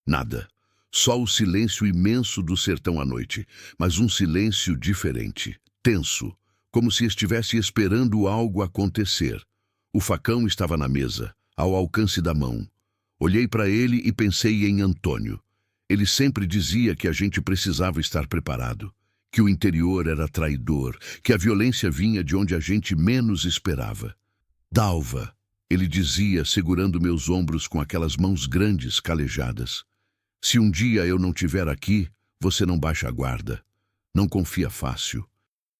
Nada. Só o silêncio imenso do sertão à noite, mas um silêncio diferente, tenso, como se estivesse esperando algo acontecer. O facão estava na mesa, ao alcance da mão. Olhei para ele e pensei em Antônio. Ele sempre dizia que a gente precisava estar preparado, que o interior era traidor, que a violência vinha de onde a gente menos esperava. Dalva, Ele dizia, segurando meus ombros com aquelas mãos grandes, calejadas. Se um dia eu não estiver aqui, você não baixa a guarda. Não confia fácil.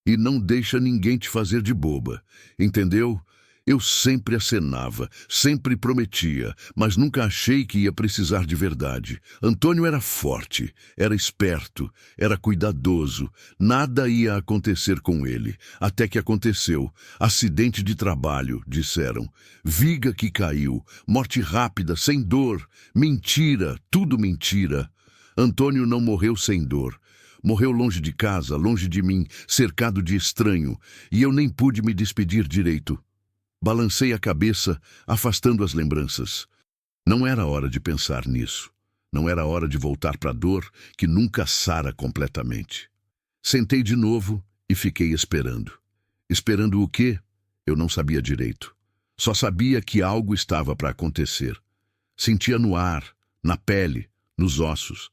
E não deixa ninguém te fazer de boba. Entendeu? Eu sempre acenava, sempre prometia, mas nunca achei que ia precisar de verdade. Antônio era forte, era esperto, era cuidadoso. Nada ia acontecer com ele. Até que aconteceu. Acidente de trabalho, disseram. Viga que caiu. Morte rápida, sem dor. Mentira, tudo mentira. Antônio não morreu sem dor. Morreu longe de casa, longe de mim, cercado de estranho, e eu nem pude me despedir direito. Balancei a cabeça, afastando as lembranças. Não era hora de pensar nisso. Não era hora de voltar para a dor que nunca sara completamente. Sentei de novo e fiquei esperando. Esperando o quê? Eu não sabia direito. Só sabia que algo estava para acontecer. Sentia no ar, na pele, nos ossos.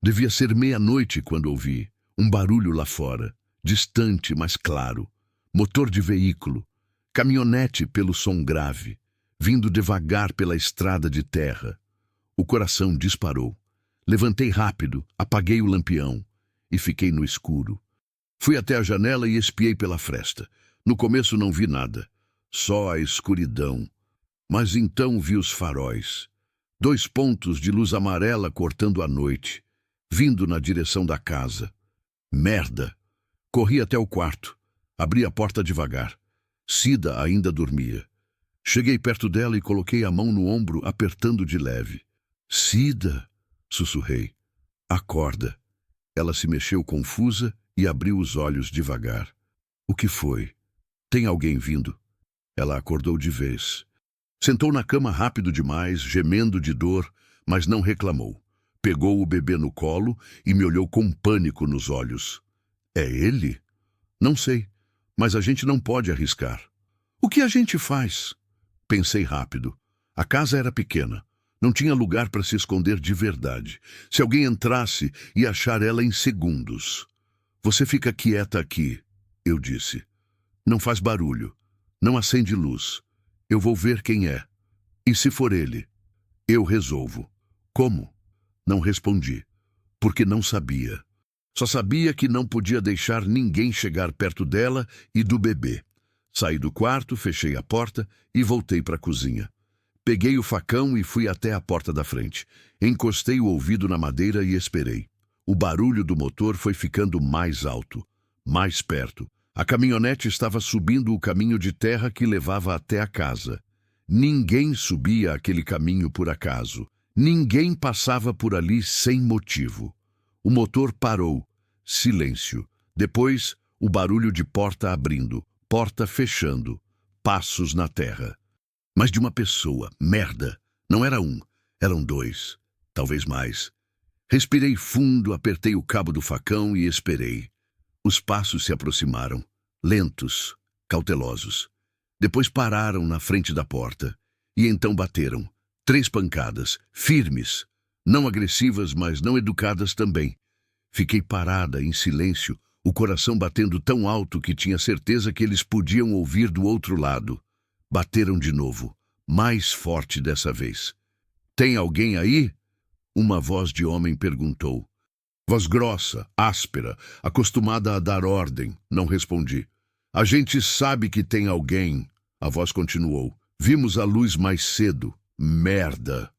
Devia ser meia-noite quando ouvi um barulho lá fora, distante, mas claro. Motor de veículo. Caminhonete pelo som grave, vindo devagar pela estrada de terra. O coração disparou. Levantei rápido, apaguei o lampião e fiquei no escuro. Fui até a janela e espiei pela fresta. No começo não vi nada, só a escuridão. Mas então vi os faróis. 2 pontos de luz amarela cortando a noite, vindo na direção da casa. Merda! Corri até o quarto, abri a porta devagar. Cida ainda dormia. Cheguei perto dela e coloquei a mão no ombro, apertando de leve. Cida! Sussurrei. Acorda. Ela se mexeu confusa e abriu os olhos devagar. O que foi? Tem alguém vindo? Ela acordou de vez. Sentou na cama rápido demais, gemendo de dor, mas não reclamou. Pegou o bebê no colo e me olhou com pânico nos olhos. É ele? Não sei. Mas a gente não pode arriscar. O que a gente faz? Pensei rápido. A casa era pequena. Não tinha lugar para se esconder de verdade. Se alguém entrasse, ia achar ela em segundos. Você fica quieta aqui, eu disse. Não faz barulho. Não acende luz. Eu vou ver quem é. E se for ele? Eu resolvo. Como? Não respondi. Porque não sabia. Só sabia que não podia deixar ninguém chegar perto dela e do bebê. Saí do quarto, fechei a porta e voltei para a cozinha. Peguei o facão e fui até a porta da frente. Encostei o ouvido na madeira e esperei. O barulho do motor foi ficando mais alto, mais perto. A caminhonete estava subindo o caminho de terra que levava até a casa. Ninguém subia aquele caminho por acaso. Ninguém passava por ali sem motivo. O motor parou. Silêncio. Depois, o barulho de porta abrindo, porta fechando, passos na terra. Mas de uma pessoa, merda. Não era um, eram 2, talvez mais. Respirei fundo, apertei o cabo do facão e esperei. Os passos se aproximaram, lentos, cautelosos. Depois pararam na frente da porta. E então bateram. 3 pancadas, firmes. Não agressivas, mas não educadas também. Fiquei parada, em silêncio, o coração batendo tão alto que tinha certeza que eles podiam ouvir do outro lado. Bateram de novo, mais forte dessa vez. Tem alguém aí? Uma voz de homem perguntou. Voz grossa, áspera, acostumada a dar ordem. Não respondi. A gente sabe que tem alguém. A voz continuou. Vimos a luz mais cedo. Merda.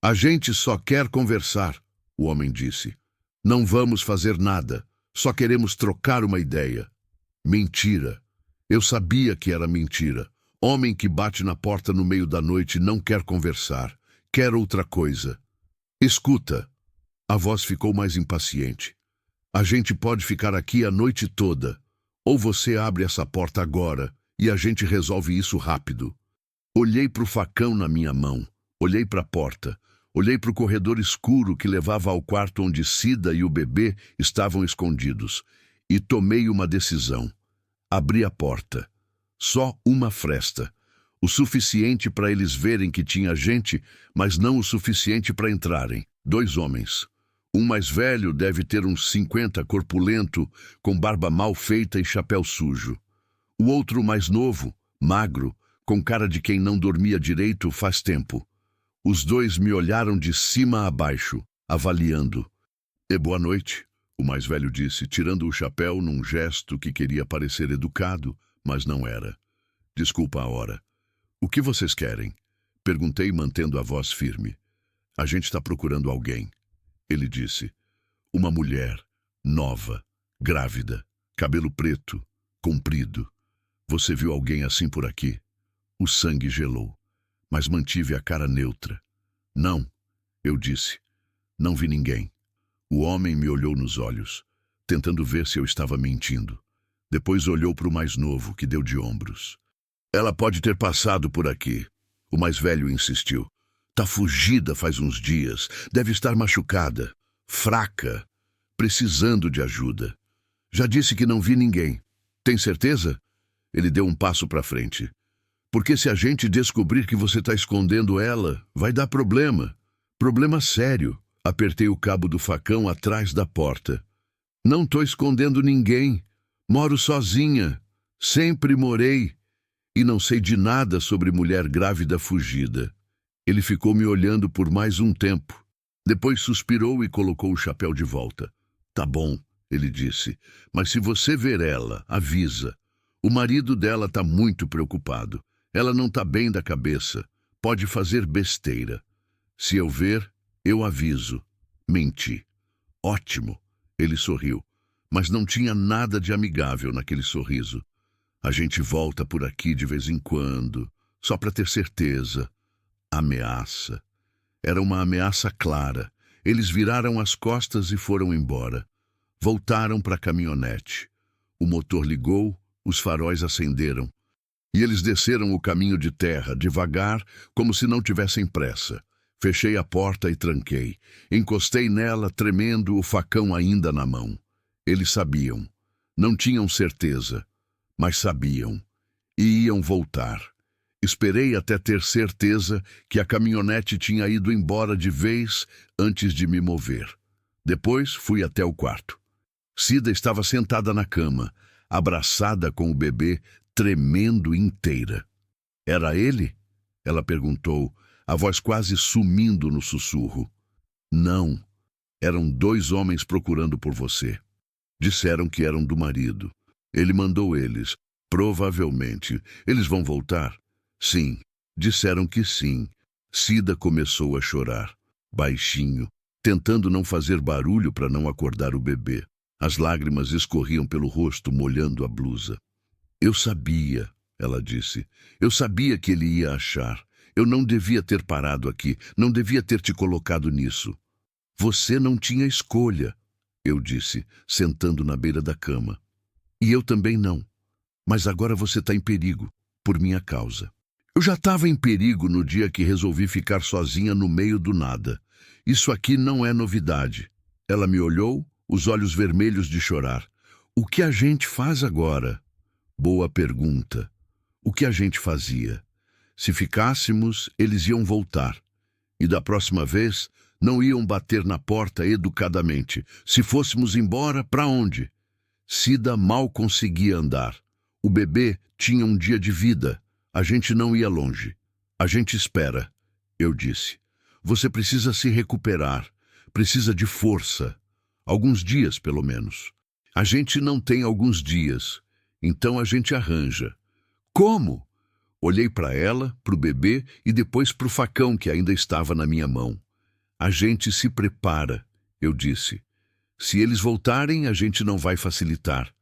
A gente só quer conversar, o homem disse. Não vamos fazer nada, só queremos trocar uma ideia. Mentira. Eu sabia que era mentira. Homem que bate na porta no meio da noite não quer conversar, quer outra coisa. Escuta. A voz ficou mais impaciente. A gente pode ficar aqui a noite toda. Ou você abre essa porta agora e a gente resolve isso rápido. Olhei para o facão na minha mão. Olhei para a porta. Olhei para o corredor escuro que levava ao quarto onde Cida e o bebê estavam escondidos. E tomei uma decisão. Abri a porta. Só uma fresta. O suficiente para eles verem que tinha gente, mas não o suficiente para entrarem. 2 homens. Um mais velho deve ter uns 50, corpulento, com barba mal feita e chapéu sujo. O outro mais novo, magro, com cara de quem não dormia direito faz tempo. Os dois me olharam de cima a baixo, avaliando. "E boa noite", o mais velho disse, tirando o chapéu num gesto que queria parecer educado, mas não era. "Desculpa a hora. O que vocês querem?" Perguntei, mantendo a voz firme. "A gente está procurando alguém", ele disse. "Uma mulher, nova, grávida, cabelo preto, comprido. Você viu alguém assim por aqui?" O sangue gelou, mas mantive a cara neutra. "Não", eu disse. "Não vi ninguém." O homem me olhou nos olhos, tentando ver se eu estava mentindo. Depois olhou para o mais novo, que deu de ombros. "Ela pode ter passado por aqui", o mais velho insistiu. "Tá fugida faz uns dias, deve estar machucada, fraca, precisando de ajuda. Já disse que não vi ninguém. Tem certeza?" Ele deu um passo para frente. "Porque se a gente descobrir que você está escondendo ela, vai dar problema. Problema sério." Apertei o cabo do facão atrás da porta. "Não estou escondendo ninguém. Moro sozinha. Sempre morei. E não sei de nada sobre mulher grávida fugida." Ele ficou me olhando por mais um tempo. Depois suspirou e colocou o chapéu de volta. "Tá bom", ele disse, "mas se você ver ela, avisa. O marido dela está muito preocupado. Ela não está bem da cabeça. Pode fazer besteira. Se eu ver, eu aviso." Menti. "Ótimo", ele sorriu, mas não tinha nada de amigável naquele sorriso. "A gente volta por aqui de vez em quando, só para ter certeza." Ameaça. Era uma ameaça clara. Eles viraram as costas e foram embora. Voltaram para a caminhonete. O motor ligou, os faróis acenderam. E eles desceram o caminho de terra, devagar, como se não tivessem pressa. Fechei a porta e tranquei. Encostei nela, tremendo, o facão ainda na mão. Eles sabiam. Não tinham certeza, mas sabiam. E iam voltar. Esperei até ter certeza que a caminhonete tinha ido embora de vez antes de me mover. Depois fui até o quarto. Cida estava sentada na cama, abraçada com o bebê, tremendo inteira. "Era ele?" ela perguntou, a voz quase sumindo no sussurro. "Não, eram 2 homens procurando por você. Disseram que eram do marido. Ele mandou eles. Provavelmente. Eles vão voltar?" "Sim." Disseram que sim. Cida começou a chorar, baixinho, tentando não fazer barulho para não acordar o bebê. As lágrimas escorriam pelo rosto, molhando a blusa. "Eu sabia", ela disse. "Eu sabia que ele ia achar. Eu não devia ter parado aqui, não devia ter te colocado nisso." "Você não tinha escolha", eu disse, sentando na beira da cama. "E eu também não. Mas agora você está em perigo, por minha causa." Eu já estava em perigo no dia que resolvi ficar sozinha no meio do nada. Isso aqui não é novidade. Ela me olhou, os olhos vermelhos de chorar. "O que a gente faz agora?" Boa pergunta. O que a gente fazia? Se ficássemos, eles iam voltar. E da próxima vez, não iam bater na porta educadamente. Se fôssemos embora, para onde? Cida mal conseguia andar. O bebê tinha um dia de vida. A gente não ia longe. "A gente espera", eu disse. "Você precisa se recuperar. Precisa de força. Alguns dias, pelo menos." "A gente não tem alguns dias. Então a gente arranja." "Como?" Olhei para ela, para o bebê e depois para o facão que ainda estava na minha mão. "A gente se prepara", eu disse. "Se eles voltarem, a gente não vai facilitar."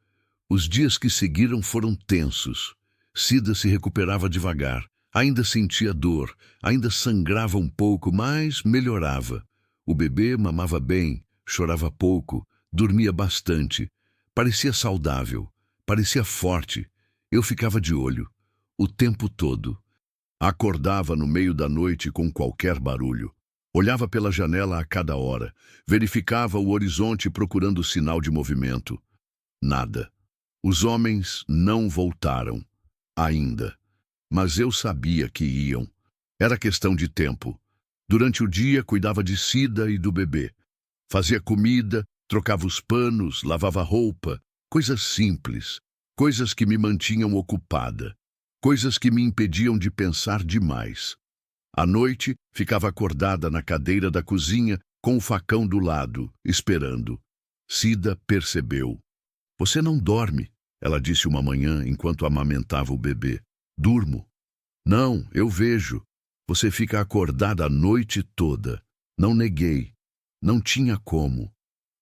Os dias que seguiram foram tensos. Cida se recuperava devagar. Ainda sentia dor, ainda sangrava um pouco, mas melhorava. O bebê mamava bem, chorava pouco, dormia bastante. Parecia saudável, parecia forte. Eu ficava de olho. O tempo todo. Acordava no meio da noite com qualquer barulho. Olhava pela janela a cada hora. Verificava o horizonte procurando sinal de movimento. Nada. Os homens não voltaram. Ainda. Mas eu sabia que iam. Era questão de tempo. Durante o dia, cuidava de Cida e do bebê. Fazia comida, trocava os panos, lavava roupa. Coisas simples. Coisas que me mantinham ocupada. coisas que me impediam de pensar demais. À noite, ficava acordada na cadeira da cozinha, com o facão do lado, esperando. Cida percebeu. Você não dorme, ela disse uma manhã enquanto amamentava o bebê. Durmo. Não, eu vejo. Você fica acordada a noite toda. Não neguei. Não tinha como.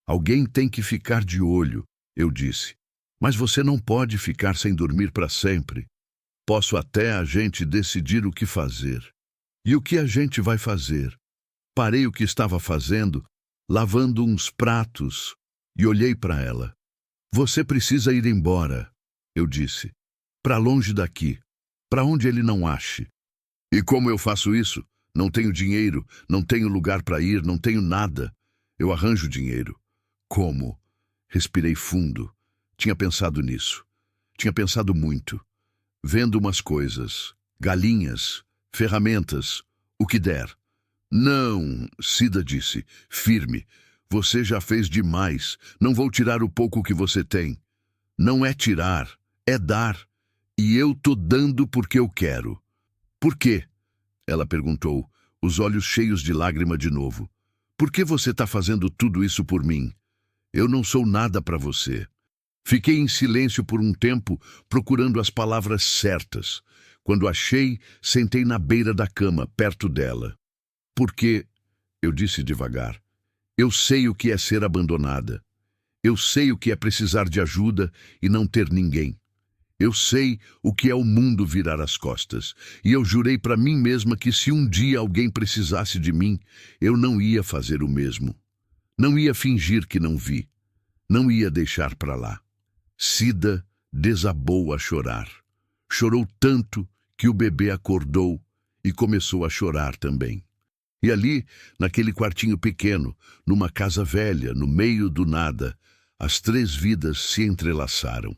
Alguém tem que ficar de olho, eu disse. Mas você não pode ficar sem dormir para sempre. Posso até a gente decidir o que fazer. E o que a gente vai fazer? Parei o que estava fazendo, lavando uns pratos, e olhei para ela. Você precisa ir embora, eu disse. Para longe daqui, para onde ele não ache. E como eu faço isso? Não tenho dinheiro, não tenho lugar para ir, não tenho nada. Eu arranjo dinheiro. Como? Respirei fundo. Tinha pensado nisso. Tinha pensado muito. Vendo umas coisas. Galinhas, ferramentas, o que der. Não, Cida disse, firme. Você já fez demais. Não vou tirar o pouco que você tem. Não é tirar, é dar. E eu tô dando porque eu quero. Por quê? Ela perguntou, os olhos cheios de lágrima de novo. Por que você está fazendo tudo isso por mim? Eu não sou nada para você. Fiquei em silêncio por um tempo, procurando as palavras certas. Quando achei, sentei na beira da cama, perto dela. Porque, eu disse devagar, eu sei o que é ser abandonada. Eu sei o que é precisar de ajuda e não ter ninguém. Eu sei o que é o mundo virar as costas. E eu jurei para mim mesma que se um dia alguém precisasse de mim, eu não ia fazer o mesmo. Não ia fingir que não vi. Não ia deixar para lá. Cida desabou a chorar. Chorou tanto que o bebê acordou e começou a chorar também. E ali, naquele quartinho pequeno, numa casa velha, no meio do nada, as 3 vidas se entrelaçaram.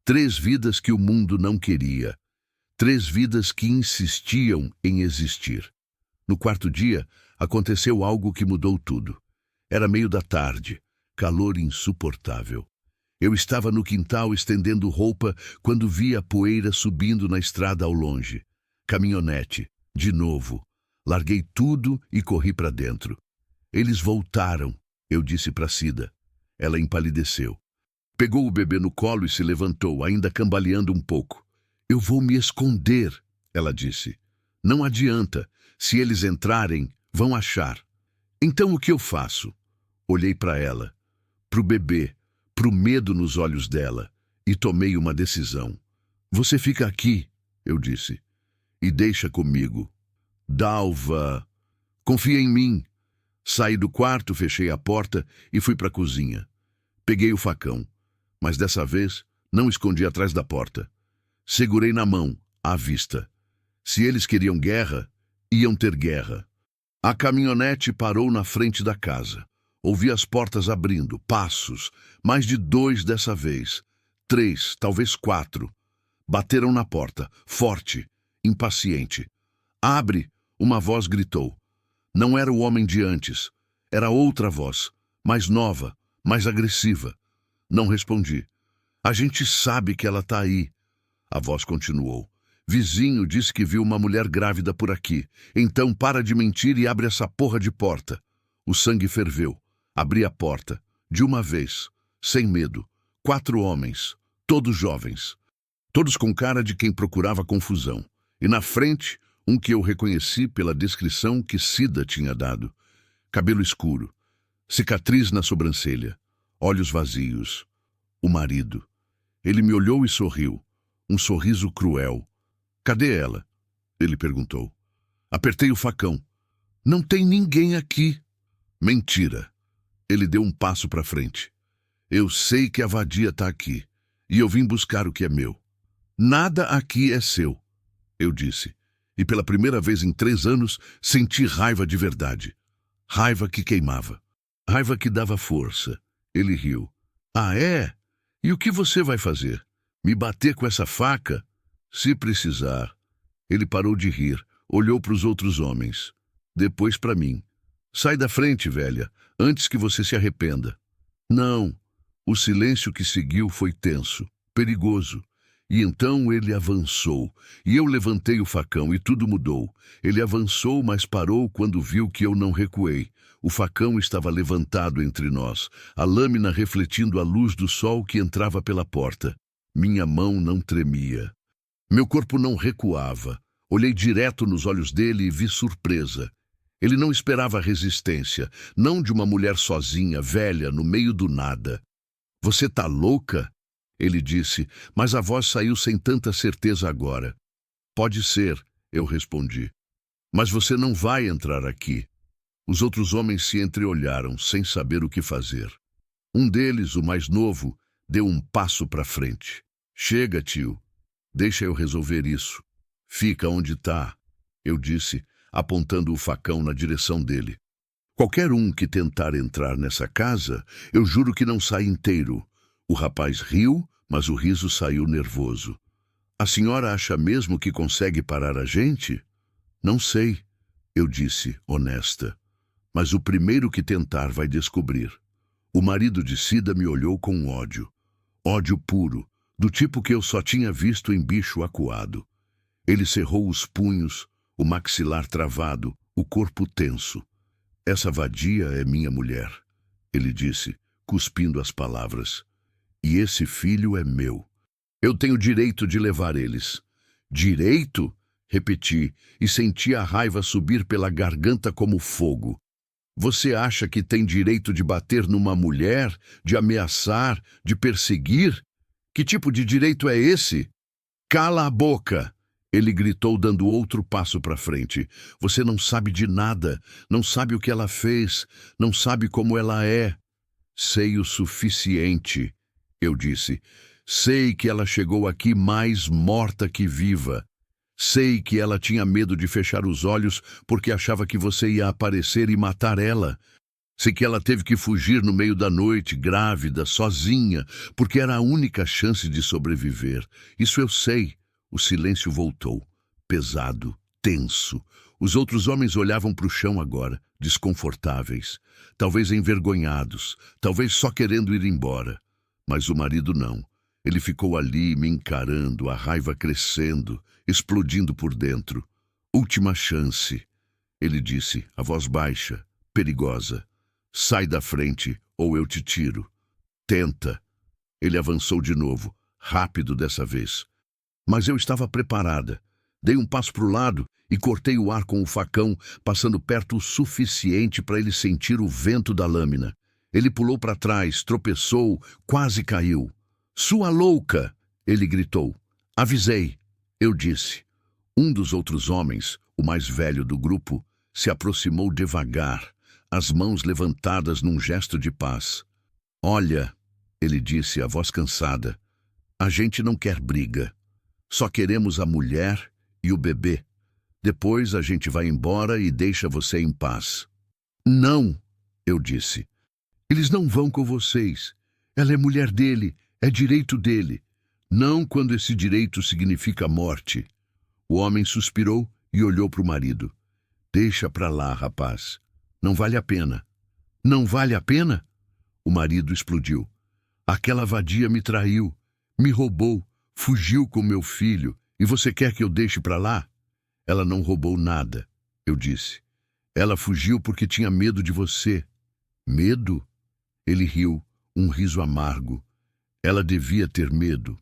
3 vidas que o mundo não queria. 3 vidas que insistiam em existir. No 4º dia, aconteceu algo que mudou tudo. Era meio da tarde, calor insuportável. Eu estava no quintal estendendo roupa quando vi a poeira subindo na estrada ao longe. Caminhonete, de novo. Larguei tudo e corri para dentro. Eles voltaram, eu disse para Cida. Ela empalideceu. Pegou o bebê no colo e se levantou, ainda cambaleando um pouco. Eu vou me esconder, ela disse. Não adianta. Se eles entrarem, vão achar. Então o que eu faço? Olhei para ela, pro bebê, pro medo nos olhos dela, e tomei uma decisão. Você fica aqui, eu disse, e deixa comigo. Dalva, confia em mim. Saí do quarto, fechei a porta e fui para a cozinha. Peguei o facão, mas dessa vez não escondi atrás da porta. Segurei na mão, à vista. Se eles queriam guerra, iam ter guerra. A caminhonete parou na frente da casa. Ouvi as portas abrindo, passos, mais de 2 dessa vez. 3, talvez 4. Bateram na porta, forte, impaciente. Abre, uma voz gritou. Não era o homem de antes. Era outra voz, mais nova, mais agressiva. Não respondi. A gente sabe que ela tá aí. A voz continuou. Vizinho disse que viu uma mulher grávida por aqui. Então para de mentir e abre essa porra de porta. O sangue ferveu. Abri a porta, de uma vez, sem medo. 4 homens, todos jovens. Todos com cara de quem procurava confusão. E na frente, um que eu reconheci pela descrição que Cida tinha dado. Cabelo escuro, cicatriz na sobrancelha, olhos vazios. O marido. Ele me olhou e sorriu. Um sorriso cruel. Cadê ela? Ele perguntou. Apertei o facão. Não tem ninguém aqui. Mentira. Ele deu um passo para frente. Eu sei que a vadia está aqui, e eu vim buscar o que é meu. Nada aqui é seu, eu disse. E pela primeira vez em 3 anos, senti raiva de verdade. Raiva que queimava. Raiva que dava força. Ele riu. Ah, é? E o que você vai fazer? Me bater com essa faca? Se precisar. Ele parou de rir, olhou para os outros homens. Depois para mim. Sai da frente, velha, antes que você se arrependa. Não. O silêncio que seguiu foi tenso, perigoso. E então ele avançou, e eu levantei o facão, e tudo mudou. Ele avançou, mas parou quando viu que eu não recuei. O facão estava levantado entre nós, a lâmina refletindo a luz do sol que entrava pela porta. Minha mão não tremia. Meu corpo não recuava. Olhei direto nos olhos dele e vi surpresa. Ele não esperava resistência, não de uma mulher sozinha, velha, no meio do nada. "Você tá louca?" Ele disse, mas a voz saiu sem tanta certeza agora. "Pode ser", eu respondi. "Mas você não vai entrar aqui." Os outros homens se entreolharam, sem saber o que fazer. Um deles, o mais novo, deu um passo para frente. "Chega, tio. Deixa eu resolver isso. Fica onde tá", eu disse, apontando o facão na direção dele. "Qualquer um que tentar entrar nessa casa, eu juro que não sai inteiro." O rapaz riu, mas o riso saiu nervoso. "A senhora acha mesmo que consegue parar a gente?" "Não sei", eu disse, honesta. "Mas o primeiro que tentar vai descobrir." O marido de Cida me olhou com ódio. Ódio puro, do tipo que eu só tinha visto em bicho acuado. Ele cerrou os punhos, o maxilar travado, o corpo tenso. "Essa vadia é minha mulher", ele disse, cuspindo as palavras. "E esse filho é meu. Eu tenho direito de levar eles." "Direito?" repeti, e senti a raiva subir pela garganta como fogo. "Você acha que tem direito de bater numa mulher, de ameaçar, de perseguir? Que tipo de direito é esse?" "Cala a boca!" ele gritou, dando outro passo para frente. "Você não sabe de nada, não sabe o que ela fez, não sabe como ela é." "Sei o suficiente", eu disse. "Sei que ela chegou aqui mais morta que viva. Sei que ela tinha medo de fechar os olhos porque achava que você ia aparecer e matar ela. Sei que ela teve que fugir no meio da noite, grávida, sozinha, porque era a única chance de sobreviver. Isso eu sei." O silêncio voltou, pesado, tenso. Os outros homens olhavam para o chão agora, desconfortáveis, talvez envergonhados, talvez só querendo ir embora. Mas o marido não. Ele ficou ali me encarando, a raiva crescendo, explodindo por dentro. "Última chance", ele disse, a voz baixa, perigosa. "Sai da frente, ou eu te tiro." "Tenta." Ele avançou de novo, rápido dessa vez. Mas eu estava preparada. Dei um passo para o lado e cortei o ar com o facão, passando perto o suficiente para ele sentir o vento da lâmina. Ele pulou para trás, tropeçou, quase caiu. "Sua louca!" ele gritou. "Avisei", eu disse. Um dos outros homens, o mais velho do grupo, se aproximou devagar, as mãos levantadas num gesto de paz. "Olha", ele disse, a voz cansada, "a gente não quer briga. Só queremos a mulher e o bebê. Depois a gente vai embora e deixa você em paz." "Não", eu disse. "Eles não vão com vocês. Ela é mulher dele, é direito dele. Não quando esse direito significa morte." O homem suspirou e olhou para o marido. "Deixa pra lá, rapaz. Não vale a pena." "Não vale a pena?" O marido explodiu. "Aquela vadia me traiu, me roubou, fugiu com meu filho, e você quer que eu deixe pra lá?" "Ela não roubou nada", eu disse. "Ela fugiu porque tinha medo de você." "Medo?" Ele riu, um riso amargo. "Ela devia ter medo.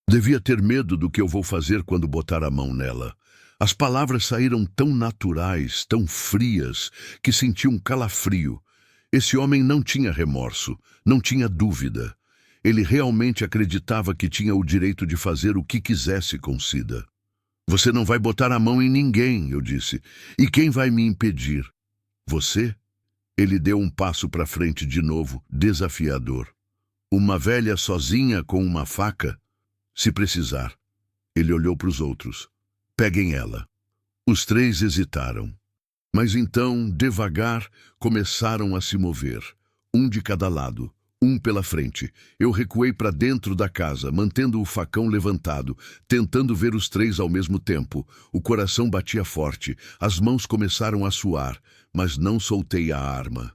Devia ter medo do que eu vou fazer quando botar a mão nela." As palavras saíram tão naturais, tão frias, que senti um calafrio. Esse homem não tinha remorso, não tinha dúvida. Ele realmente acreditava que tinha o direito de fazer o que quisesse com Cida. "Você não vai botar a mão em ninguém", eu disse. "E quem vai me impedir?" "Você?" Ele deu um passo para frente de novo, desafiador. "Uma velha sozinha com uma faca? Se precisar." Ele olhou para os outros. "Peguem ela." Os três hesitaram. Mas então, devagar, começaram a se mover. Um de cada lado, um pela frente. Eu recuei para dentro da casa, mantendo o facão levantado, tentando ver os três ao mesmo tempo. O coração batia forte, as mãos começaram a suar, mas não soltei a arma.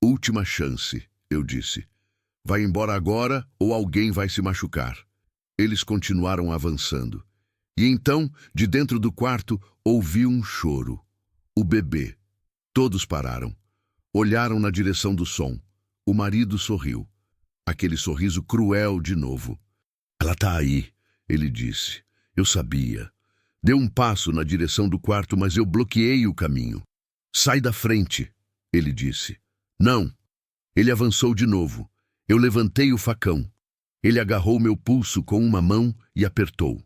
"Última chance", eu disse. "Vai embora agora ou alguém vai se machucar." Eles continuaram avançando. E então, de dentro do quarto, ouvi um choro. O bebê. Todos pararam. Olharam na direção do som. O marido sorriu. Aquele sorriso cruel de novo. Ela tá aí, ele disse. Eu sabia. Deu um passo na direção do quarto, mas eu bloqueei o caminho. Sai da frente, ele disse. Não. Ele avançou de novo. Eu levantei o facão. Ele agarrou meu pulso com uma mão e apertou.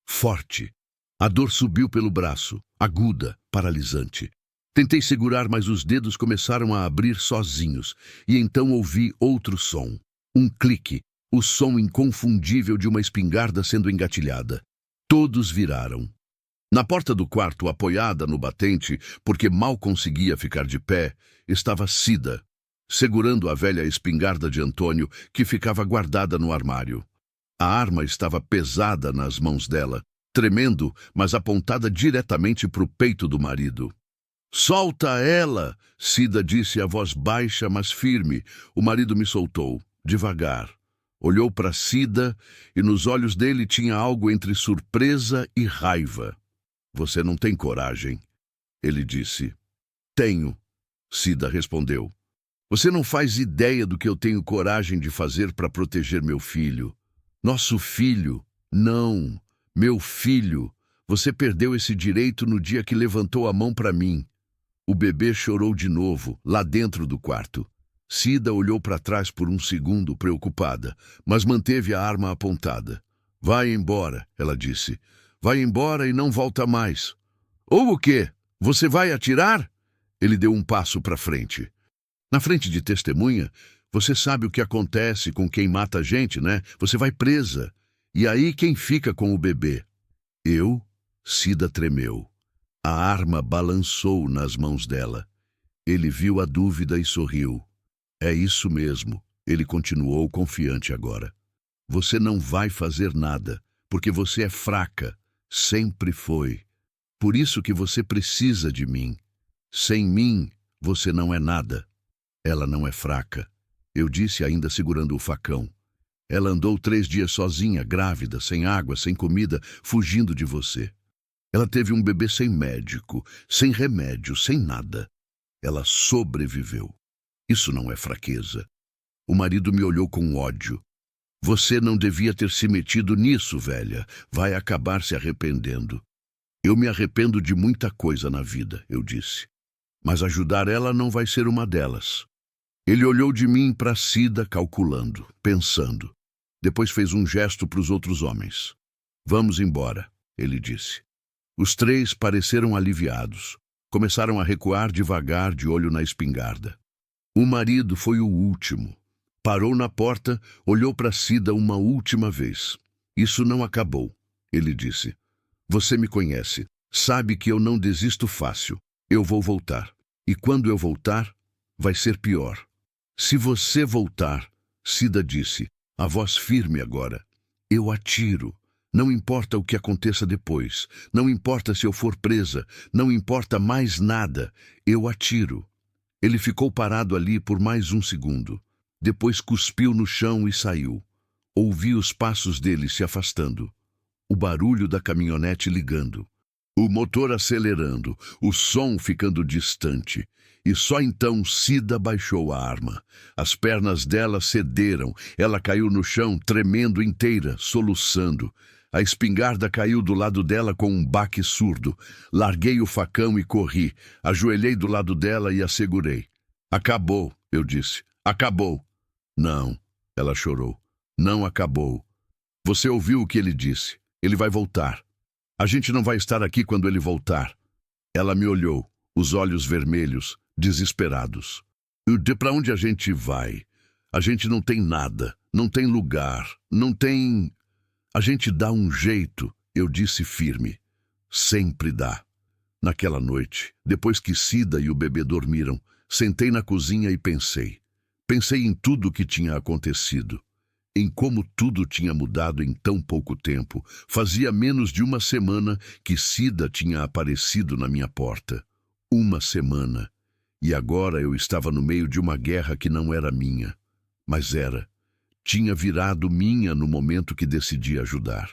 Forte. A dor subiu pelo braço, aguda, paralisante. Tentei segurar, mas os dedos começaram a abrir sozinhos, e então ouvi outro som. Um clique, o som inconfundível de uma espingarda sendo engatilhada. Todos viraram. Na porta do quarto, apoiada no batente, porque mal conseguia ficar de pé, estava Cida, segurando a velha espingarda de Antônio, que ficava guardada no armário. A arma estava pesada nas mãos dela, tremendo, mas apontada diretamente para o peito do marido. Solta ela, Cida disse a voz baixa, mas firme. O marido me soltou, devagar. Olhou para Cida e nos olhos dele tinha algo entre surpresa e raiva. Você não tem coragem, ele disse. Tenho, Cida respondeu. Você não faz ideia do que eu tenho coragem de fazer para proteger meu filho. Nosso filho, não, meu filho. Você perdeu esse direito no dia que levantou a mão para mim. O bebê chorou de novo, lá dentro do quarto. Cida olhou para trás por um segundo, preocupada, mas manteve a arma apontada. Vai embora, ela disse. Vai embora e não volta mais. Ou o quê? Você vai atirar? Ele deu um passo para frente. Na frente de testemunha, você sabe o que acontece com quem mata a gente, né? Você vai presa. E aí quem fica com o bebê? Eu? Cida tremeu. A arma balançou nas mãos dela. Ele viu a dúvida e sorriu. É isso mesmo, ele continuou confiante agora. Você não vai fazer nada, porque você é fraca. Sempre foi. Por isso que você precisa de mim. Sem mim, você não é nada. Ela não é fraca, eu disse ainda segurando o facão. Ela andou 3 dias sozinha, grávida, sem água, sem comida, fugindo de você. Ela teve um bebê sem médico, sem remédio, sem nada. Ela sobreviveu. Isso não é fraqueza. O marido me olhou com ódio. Você não devia ter se metido nisso, velha. Vai acabar se arrependendo. Eu me arrependo de muita coisa na vida, eu disse. Mas ajudar ela não vai ser uma delas. Ele olhou de mim para Cida, calculando, pensando. Depois fez um gesto para os outros homens. Vamos embora, ele disse. Os 3 pareceram aliviados. Começaram a recuar devagar, de olho na espingarda. O marido foi o último. Parou na porta, olhou para Cida uma última vez. Isso não acabou, ele disse. Você me conhece, sabe que eu não desisto fácil. Eu vou voltar. E quando eu voltar, vai ser pior. Se você voltar, Cida disse, a voz firme agora, eu atiro. Não importa o que aconteça depois, não importa se eu for presa, não importa mais nada, eu atiro. Ele ficou parado ali por mais um segundo. Depois cuspiu no chão e saiu. Ouvi os passos dele se afastando. O barulho da caminhonete ligando. O motor acelerando, o som ficando distante. E só então Cida baixou a arma. As pernas dela cederam. Ela caiu no chão, tremendo inteira, soluçando. A espingarda caiu do lado dela com um baque surdo. Larguei o facão e corri. Ajoelhei do lado dela e a segurei. Acabou, eu disse. Acabou. Não, ela chorou. Não acabou. Você ouviu o que ele disse. Ele vai voltar. A gente não vai estar aqui quando ele voltar. Ela me olhou, os olhos vermelhos, desesperados. Para onde a gente vai? A gente não tem nada, não tem lugar, não tem... A gente dá um jeito, eu disse firme. Sempre dá. Naquela noite, depois que Cida e o bebê dormiram, sentei na cozinha e pensei. Pensei em tudo o que tinha acontecido. Em como tudo tinha mudado em tão pouco tempo. Fazia menos de uma semana que Cida tinha aparecido na minha porta. Uma semana. E agora eu estava no meio de uma guerra que não era minha. Mas era. tinha virado minha no momento que decidi ajudar.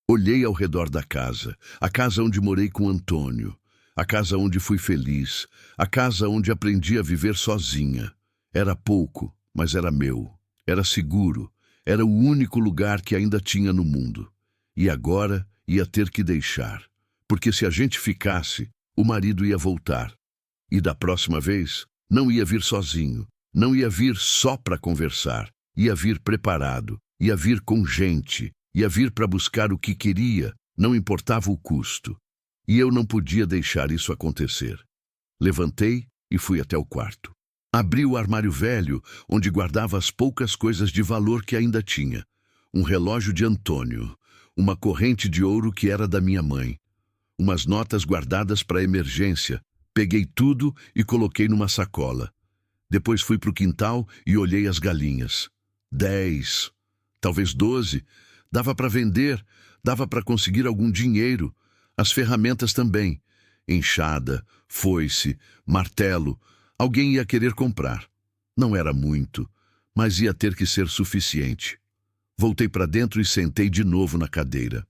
Olhei ao redor da casa, a casa onde morei com Antônio, a casa onde fui feliz, a casa onde aprendi a viver sozinha. Era pouco, mas era meu. Era seguro. Era o único lugar que ainda tinha no mundo. E agora ia ter que deixar, porque se a gente ficasse, o marido ia voltar. E da próxima vez, não ia vir sozinho, não ia vir só para conversar, ia vir preparado, ia vir com gente, ia vir para buscar o que queria, não importava o custo. E eu não podia deixar isso acontecer. Levantei e fui até o quarto. Abri o armário velho, onde guardava as poucas coisas de valor que ainda tinha. Um relógio de Antônio, uma corrente de ouro que era da minha mãe, umas notas guardadas para emergência. Peguei tudo e coloquei numa sacola. Depois fui para o quintal e olhei as galinhas. 10, talvez 12. Dava para vender, dava para conseguir algum dinheiro. As ferramentas também. Enxada, foice, martelo. Alguém ia querer comprar. Não era muito, mas ia ter que ser suficiente. Voltei para dentro e sentei de novo na cadeira.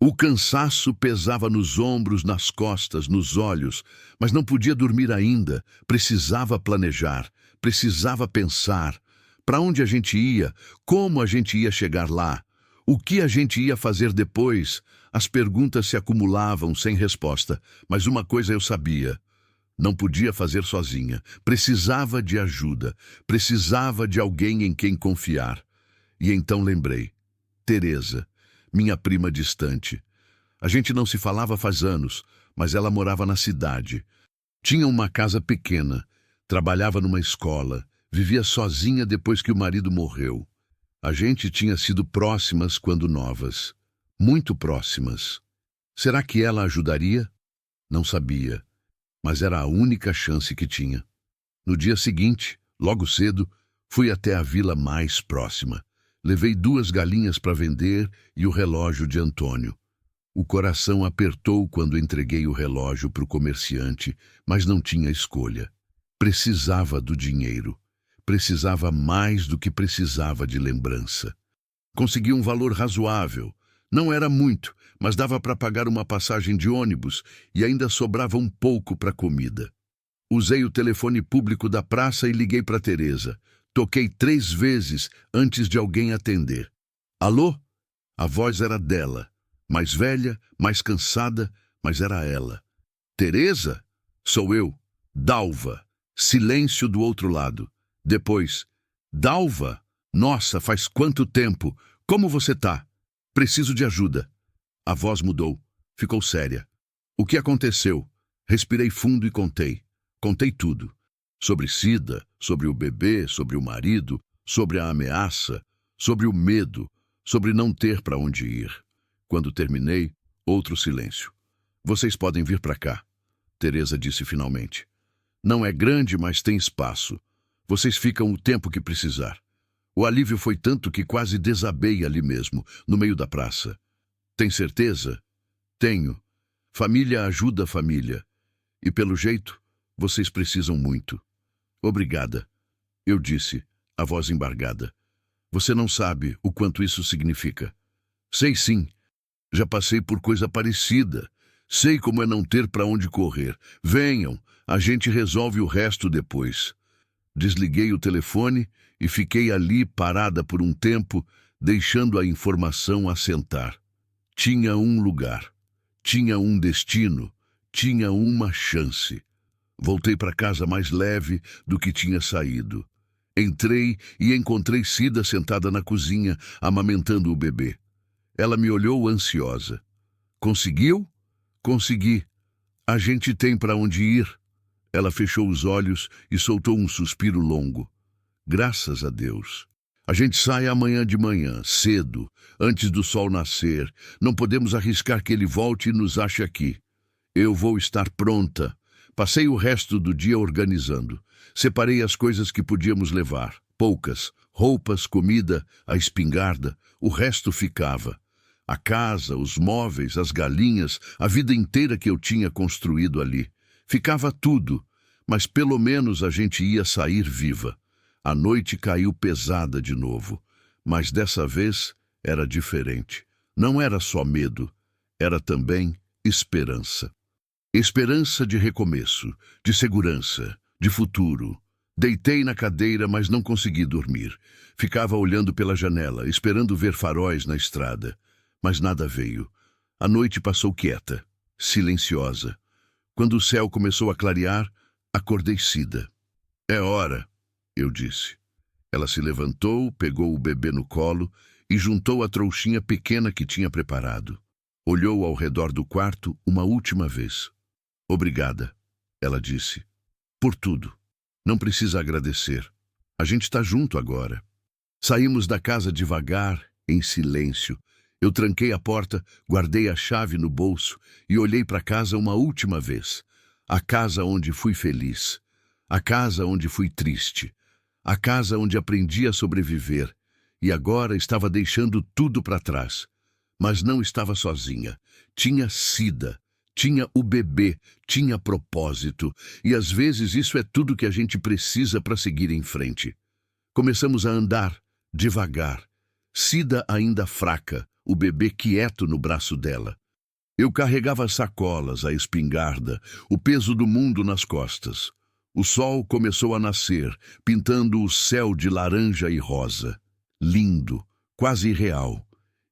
O cansaço pesava nos ombros, nas costas, nos olhos, mas não podia dormir ainda. Precisava planejar, precisava pensar. Para onde a gente ia? Como a gente ia chegar lá? O que a gente ia fazer depois? As perguntas se acumulavam sem resposta, mas uma coisa eu sabia. Não podia fazer sozinha. Precisava de ajuda. Precisava de alguém em quem confiar. E então lembrei. Teresa, minha prima distante. A gente não se falava faz anos, mas ela morava na cidade. Tinha uma casa pequena, trabalhava numa escola, vivia sozinha depois que o marido morreu. A gente tinha sido próximas quando novas. Muito próximas. Será que ela ajudaria? Não sabia, mas era a única chance que tinha. No dia seguinte, logo cedo, fui até a vila mais próxima. Levei 2 galinhas para vender e o relógio de Antônio. O coração apertou quando entreguei o relógio para o comerciante, mas não tinha escolha. Precisava do dinheiro. Precisava mais do que precisava de lembrança. Consegui um valor razoável. Não era muito, mas dava para pagar uma passagem de ônibus e ainda sobrava um pouco para comida. Usei o telefone público da praça e liguei para Teresa. Toquei 3 vezes antes de alguém atender. Alô? A voz era dela. Mais velha, mais cansada, mas era ela. Teresa? Sou eu. Dalva. Silêncio do outro lado. Depois. Dalva? Nossa, faz quanto tempo? Como você tá? Preciso de ajuda. A voz mudou. Ficou séria. O que aconteceu? Respirei fundo e contei. Contei tudo. Sobre Cida, sobre o bebê, sobre o marido, sobre a ameaça, sobre o medo, sobre não ter para onde ir. Quando terminei, outro silêncio. Vocês podem vir para cá, Teresa disse finalmente. Não é grande, mas tem espaço. Vocês ficam o tempo que precisar. O alívio foi tanto que quase desabei ali mesmo, no meio da praça. Tem certeza? Tenho. Família ajuda a família. E pelo jeito, vocês precisam muito. Obrigada, eu disse, a voz embargada. Você não sabe o quanto isso significa. Sei sim. Já passei por coisa parecida. Sei como é não ter para onde correr. Venham, a gente resolve o resto depois. Desliguei o telefone e fiquei ali parada por um tempo, deixando a informação assentar. Tinha um lugar, tinha um destino, tinha uma chance. Voltei para casa mais leve do que tinha saído. Entrei e encontrei Cida sentada na cozinha, amamentando o bebê. Ela me olhou ansiosa. Conseguiu? Consegui. A gente tem para onde ir. Ela fechou os olhos e soltou um suspiro longo. Graças a Deus. A gente sai amanhã de manhã, cedo, antes do sol nascer. Não podemos arriscar que ele volte e nos ache aqui. Eu vou estar pronta. Passei o resto do dia organizando. Separei as coisas que podíamos levar. Poucas. Roupas, comida, a espingarda. O resto ficava. A casa, os móveis, as galinhas, a vida inteira que eu tinha construído ali. Ficava tudo, mas pelo menos a gente ia sair viva. A noite caiu pesada de novo, Mas dessa vez era diferente. Não era só medo, era também esperança. Esperança de recomeço, de segurança, de futuro. Deitei na cadeira, mas não consegui dormir. Ficava olhando pela janela, esperando ver faróis na estrada. Mas nada veio. A noite passou quieta, silenciosa. Quando o céu começou a clarear, acordei Cida. É hora, eu disse. Ela se levantou, pegou o bebê no colo e juntou a trouxinha pequena que tinha preparado. Olhou ao redor do quarto uma última vez. Obrigada, ela disse. Por tudo. Não precisa agradecer. A gente está junto agora. Saímos da casa devagar, em silêncio. Eu tranquei a porta, guardei a chave no bolso e olhei para casa uma última vez. A casa onde fui feliz. A casa onde fui triste. A casa onde aprendi a sobreviver. E agora estava deixando tudo para trás. Mas não estava sozinha. Tinha Cida. Tinha o bebê, tinha propósito, e às vezes isso é tudo que a gente precisa para seguir em frente. Começamos a andar, devagar. Cida ainda fraca, o bebê quieto no braço dela. Eu carregava as sacolas, a espingarda, o peso do mundo nas costas. O sol começou a nascer, pintando o céu de laranja e rosa. Lindo, quase irreal.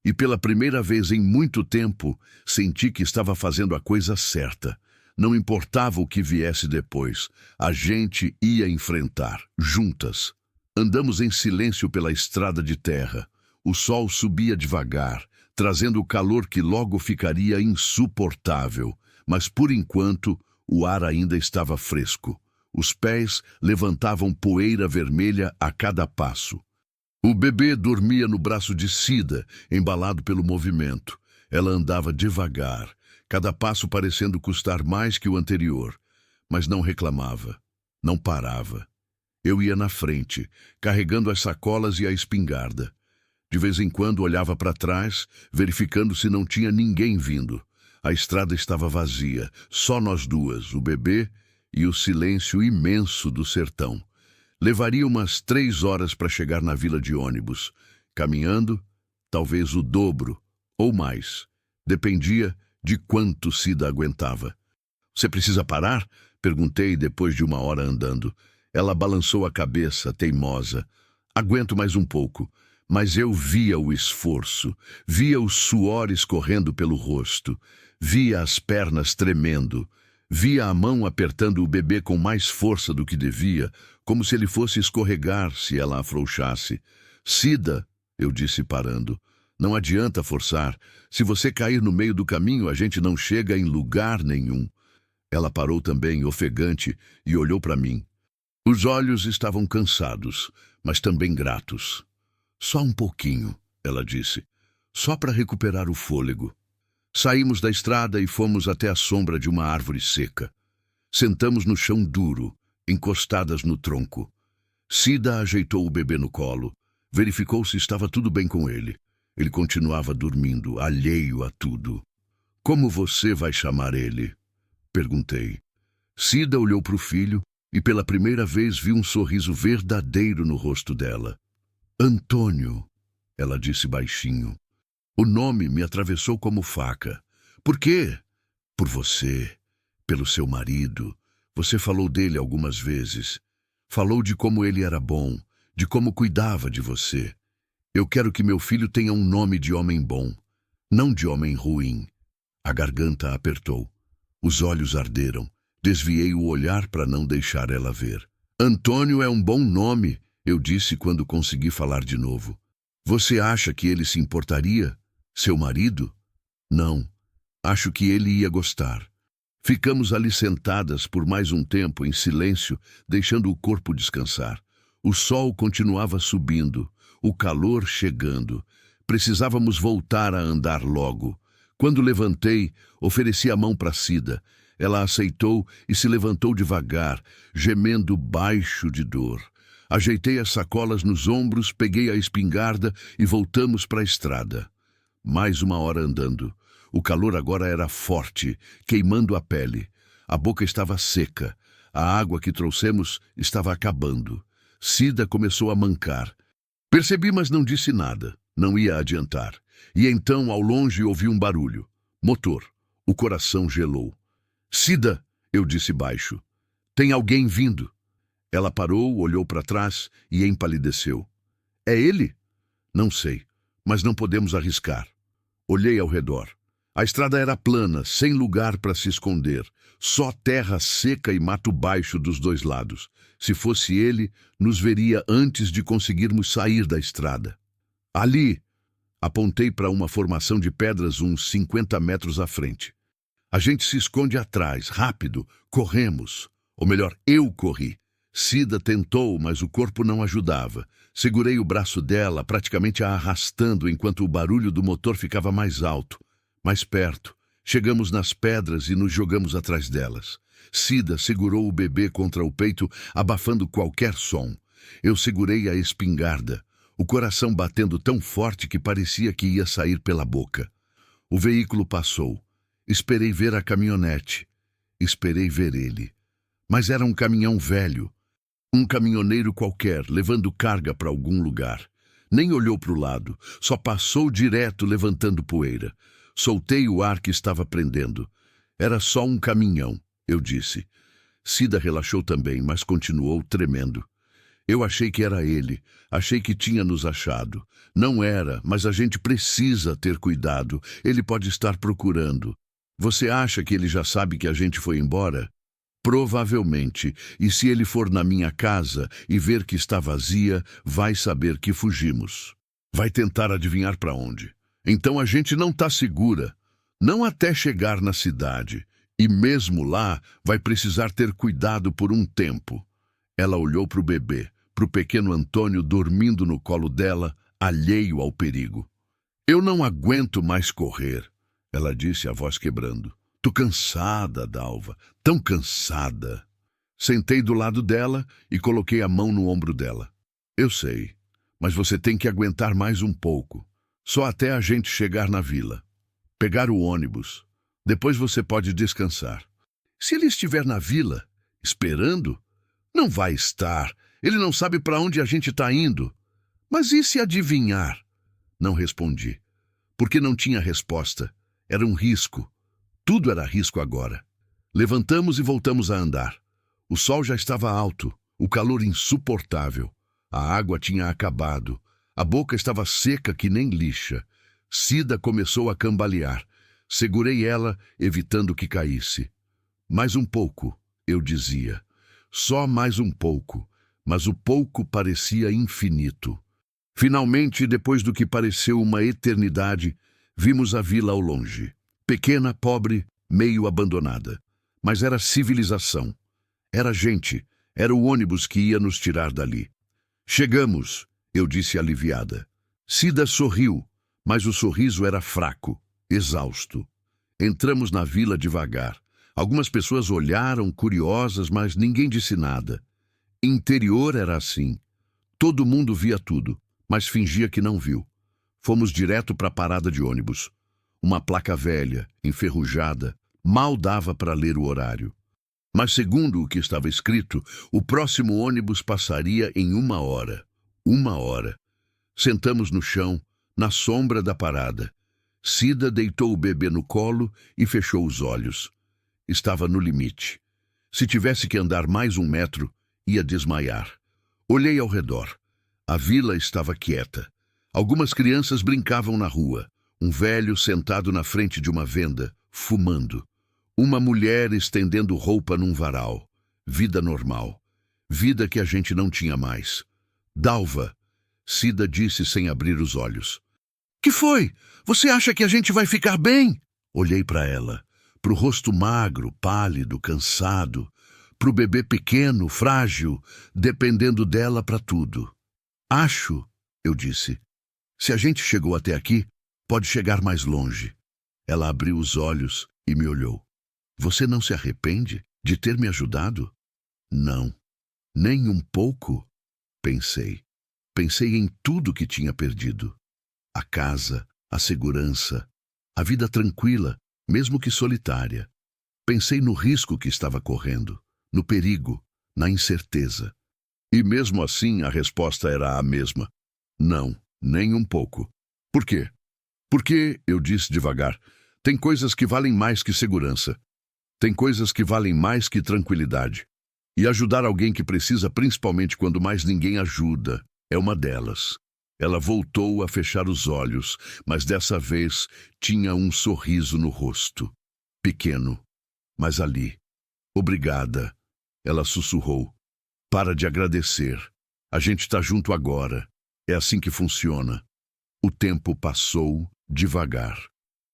E pela primeira vez em muito tempo, senti que estava fazendo a coisa certa. Não importava o que viesse depois, a gente ia enfrentar, juntas. Andamos em silêncio pela estrada de terra. O sol subia devagar, trazendo o calor que logo ficaria insuportável. Mas por enquanto, o ar ainda estava fresco. Os pés levantavam poeira vermelha a cada passo. O bebê dormia no braço de Cida, embalado pelo movimento. Ela andava devagar, cada passo parecendo custar mais que o anterior. Mas não reclamava, não parava. Eu ia na frente, carregando as sacolas e a espingarda. De vez em quando olhava para trás, verificando se não tinha ninguém vindo. A estrada estava vazia, só nós duas, o bebê e o silêncio imenso do sertão. Levaria umas 3 horas para chegar na vila de ônibus. Caminhando, talvez o dobro, ou mais. Dependia de quanto Cida aguentava. Você precisa parar? Perguntei depois de 1 hora andando. Ela balançou a cabeça, teimosa. Aguento mais um pouco. Mas eu via o esforço, via o suor escorrendo pelo rosto, via as pernas tremendo, via a mão apertando o bebê com mais força do que devia, como se ele fosse escorregar se ela afrouxasse. Cida, eu disse parando, não adianta forçar. Se você cair no meio do caminho, a gente não chega em lugar nenhum. Ela parou também, ofegante, e olhou para mim. Os olhos estavam cansados, mas também gratos. Só um pouquinho, ela disse, só para recuperar o fôlego. Saímos da estrada e fomos até a sombra de uma árvore seca. Sentamos no chão duro, encostadas no tronco. Cida ajeitou o bebê no colo, verificou se estava tudo bem com ele. Ele continuava dormindo, alheio a tudo. Como você vai chamar ele? Perguntei. Cida olhou para o filho e pela primeira vez viu um sorriso verdadeiro no rosto dela. Antônio, ela disse baixinho. O nome me atravessou como faca. Por quê? Por você, pelo seu marido. Você falou dele algumas vezes. Falou de como ele era bom, de como cuidava de você. Eu quero que meu filho tenha um nome de homem bom, não de homem ruim. A garganta apertou. Os olhos arderam. Desviei o olhar para não deixar ela ver. Antônio é um bom nome, eu disse quando consegui falar de novo. Você acha que ele se importaria? Seu marido? Não. Acho que ele ia gostar. Ficamos ali sentadas por mais um tempo, em silêncio, deixando o corpo descansar. O sol continuava subindo, o calor chegando. Precisávamos voltar a andar logo. Quando levantei, ofereci a mão para Cida. Ela aceitou e se levantou devagar, gemendo baixo de dor. Ajeitei as sacolas nos ombros, peguei a espingarda e voltamos para a estrada. Mais 1 hora andando. O calor agora era forte, queimando a pele. A boca estava seca. A água que trouxemos estava acabando. Cida começou a mancar. Percebi, mas não disse nada. Não ia adiantar. E então, ao longe, ouvi um barulho. Motor. O coração gelou. Cida, eu disse baixo. Tem alguém vindo. Ela parou, olhou para trás e empalideceu. É ele? Não sei, mas não podemos arriscar. Olhei ao redor. A estrada era plana, sem lugar para se esconder. Só terra seca e mato baixo dos dois lados. Se fosse ele, nos veria antes de conseguirmos sair da estrada. Ali, apontei para uma formação de pedras uns 50 metros à frente. A gente se esconde atrás, rápido, corremos. Ou melhor, eu corri. Cida tentou, mas o corpo não ajudava. Segurei o braço dela, praticamente a arrastando, enquanto o barulho do motor ficava mais alto, mais perto. Chegamos nas pedras e nos jogamos atrás delas. Cida segurou o bebê contra o peito, abafando qualquer som. Eu segurei a espingarda, o coração batendo tão forte que parecia que ia sair pela boca. O veículo passou. Esperei ver a caminhonete. Esperei ver ele. Mas era um caminhão velho. Um caminhoneiro qualquer, levando carga para algum lugar. Nem olhou para o lado, só passou direto levantando poeira. Soltei o ar que estava prendendo. Era só um caminhão, eu disse. Cida relaxou também, mas continuou tremendo. Eu achei que era ele, achei que tinha nos achado. Não era, mas a gente precisa ter cuidado. Ele pode estar procurando. Você acha que ele já sabe que a gente foi embora? Provavelmente, e se ele for na minha casa e ver que está vazia, vai saber que fugimos. Vai tentar adivinhar para onde. Então a gente não está segura, não até chegar na cidade. E mesmo lá, vai precisar ter cuidado por um tempo. Ela olhou para o bebê, para o pequeno Antônio dormindo no colo dela, alheio ao perigo. Eu não aguento mais correr, ela disse, a voz quebrando. Tô cansada, Dalva, tão cansada. Sentei do lado dela e coloquei a mão no ombro dela. Eu sei, mas você tem que aguentar mais um pouco. Só até a gente chegar na vila. Pegar o ônibus. Depois você pode descansar. Se ele estiver na vila, esperando, não vai estar. Ele não sabe para onde a gente está indo. Mas e se adivinhar? Não respondi, porque não tinha resposta. Era um risco. Tudo era risco agora. Levantamos e voltamos a andar. O sol já estava alto, o calor insuportável. A água tinha acabado. A boca estava seca que nem lixa. Cida começou a cambalear. Segurei ela, evitando que caísse. Mais um pouco, eu dizia. Só mais um pouco. Mas o pouco parecia infinito. Finalmente, depois do que pareceu uma eternidade, vimos a vila ao longe. Pequena, pobre, meio abandonada. Mas era civilização. Era gente. Era o ônibus que ia nos tirar dali. Chegamos, eu disse aliviada. Cida sorriu, mas o sorriso era fraco, exausto. Entramos na vila devagar. Algumas pessoas olharam, curiosas, mas ninguém disse nada. Interior era assim. Todo mundo via tudo, mas fingia que não viu. Fomos direto para a parada de ônibus. Uma placa velha, enferrujada, mal dava para ler o horário. Mas segundo o que estava escrito, o próximo ônibus passaria em 1 hora. 1 hora. Sentamos no chão, na sombra da parada. Cida deitou o bebê no colo e fechou os olhos. Estava no limite. Se tivesse que andar mais 1 metro, ia desmaiar. Olhei ao redor. A vila estava quieta. Algumas crianças brincavam na rua. Um velho sentado na frente de uma venda, fumando. Uma mulher estendendo roupa num varal. Vida normal. Vida que a gente não tinha mais. Dalva, Cida disse sem abrir os olhos. Que foi? Você acha que a gente vai ficar bem? Olhei para ela, pro rosto magro, pálido, cansado, pro bebê pequeno, frágil, dependendo dela para tudo. Acho, eu disse. Se a gente chegou até aqui, pode chegar mais longe. Ela abriu os olhos e me olhou. Você não se arrepende de ter me ajudado? Não, nem um pouco. Pensei. Pensei em tudo que tinha perdido. A casa, a segurança, a vida tranquila, mesmo que solitária. Pensei no risco que estava correndo, no perigo, na incerteza. E mesmo assim a resposta era a mesma. Não, nem um pouco. Por quê? Porque, eu disse devagar, tem coisas que valem mais que segurança. Tem coisas que valem mais que tranquilidade. E ajudar alguém que precisa, principalmente quando mais ninguém ajuda, é uma delas. Ela voltou a fechar os olhos, mas dessa vez tinha um sorriso no rosto. Pequeno, mas ali. Obrigada, ela sussurrou. Para de agradecer. A gente está junto agora. É assim que funciona. O tempo passou devagar.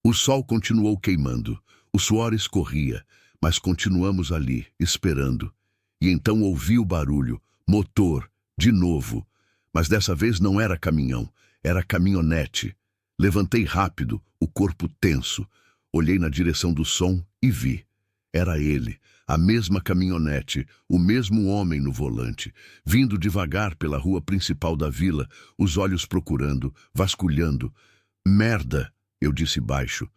O sol continuou queimando. O suor escorria, mas continuamos ali, esperando. E então ouvi o barulho. Motor, de novo. Mas dessa vez não era caminhão, era caminhonete. Levantei rápido, o corpo tenso. Olhei na direção do som e vi. Era ele, a mesma caminhonete, o mesmo homem no volante, vindo devagar pela rua principal da vila, os olhos procurando, vasculhando. Merda, eu disse baixo.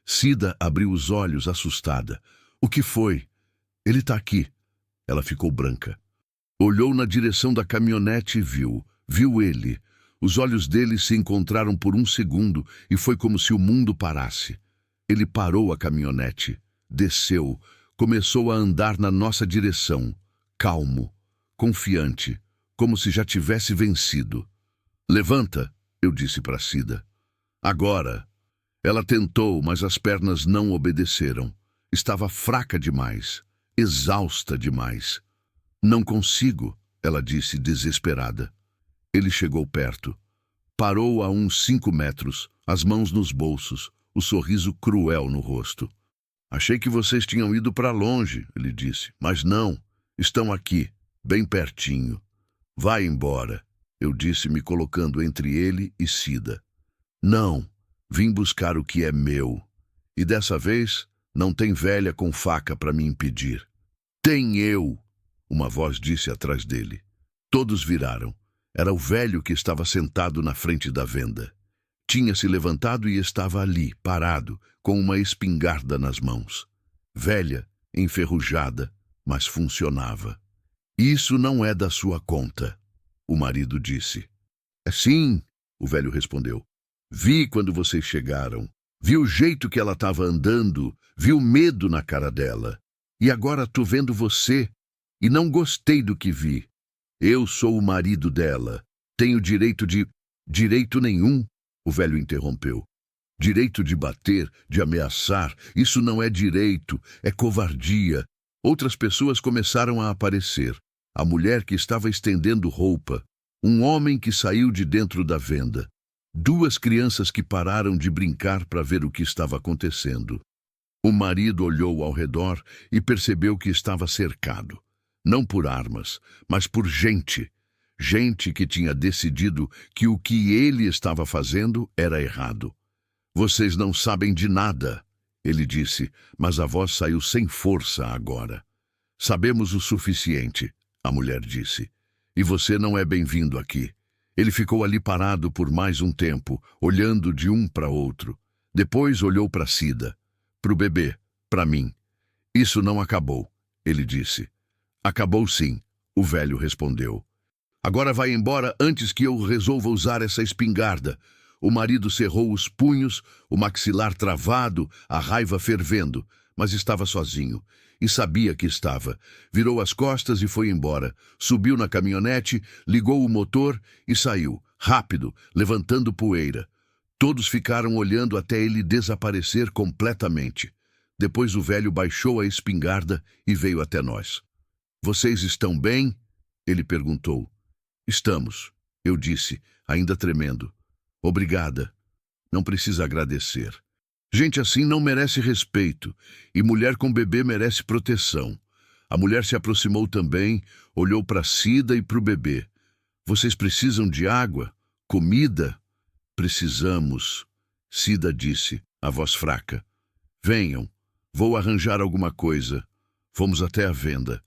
Cida abriu os olhos, assustada. O que foi? Ele tá aqui. Ela ficou branca. Olhou na direção da caminhonete e viu. Viu ele. Os olhos dele se encontraram por um segundo e foi como se o mundo parasse. Ele parou a caminhonete, desceu, começou a andar na nossa direção, calmo, confiante, como se já tivesse vencido. Levanta, eu disse para Cida. Agora. Ela tentou, mas as pernas não obedeceram. Estava fraca demais, exausta demais. Não consigo, ela disse desesperada. Ele chegou perto. Parou a uns 5 metros, as mãos nos bolsos, o sorriso cruel no rosto. Achei que vocês tinham ido para longe, ele disse, mas não, estão aqui, bem pertinho. Vai embora, eu disse, me colocando entre ele e Cida. Não, vim buscar o que é meu. E dessa vez, não tem velha com faca para me impedir. Tem eu, uma voz disse atrás dele. Todos viraram. Era o velho que estava sentado na frente da venda. Tinha se levantado e estava ali, parado, com uma espingarda nas mãos. Velha, enferrujada, mas funcionava. Isso não é da sua conta, o marido disse. Sim, o velho respondeu. Vi quando vocês chegaram. Vi o jeito que ela estava andando, vi o medo na cara dela. E agora tô vendo você, e não gostei do que vi. Eu sou o marido dela. Tenho direito de... Direito nenhum, o velho interrompeu. Direito de bater, de ameaçar, isso não é direito, é covardia. Outras pessoas começaram a aparecer. A mulher que estava estendendo roupa. Um homem que saiu de dentro da venda. 2 crianças que pararam de brincar para ver o que estava acontecendo. O marido olhou ao redor e percebeu que estava cercado. Não por armas, mas por gente. Gente que tinha decidido que o que ele estava fazendo era errado. Vocês não sabem de nada, ele disse, mas a voz saiu sem força agora. Sabemos o suficiente, a mulher disse. E você não é bem-vindo aqui. Ele ficou ali parado por mais um tempo, olhando de um para outro. Depois olhou para Cida, para o bebê, para mim. Isso não acabou, ele disse. Acabou sim, o velho respondeu. Agora vai embora antes que eu resolva usar essa espingarda. O marido cerrou os punhos, o maxilar travado, a raiva fervendo, mas estava sozinho. E sabia que estava. Virou as costas e foi embora. Subiu na caminhonete, ligou o motor e saiu, rápido, levantando poeira. Todos ficaram olhando até ele desaparecer completamente. Depois o velho baixou a espingarda e veio até nós. Vocês estão bem? Ele perguntou. Estamos, eu disse, ainda tremendo. Obrigada. Não precisa agradecer. Gente assim não merece respeito, e mulher com bebê merece proteção. A mulher se aproximou também, olhou para Cida e para o bebê. Vocês precisam de água? Comida? Precisamos, Cida disse, a voz fraca. Venham, vou arranjar alguma coisa. Fomos até a venda.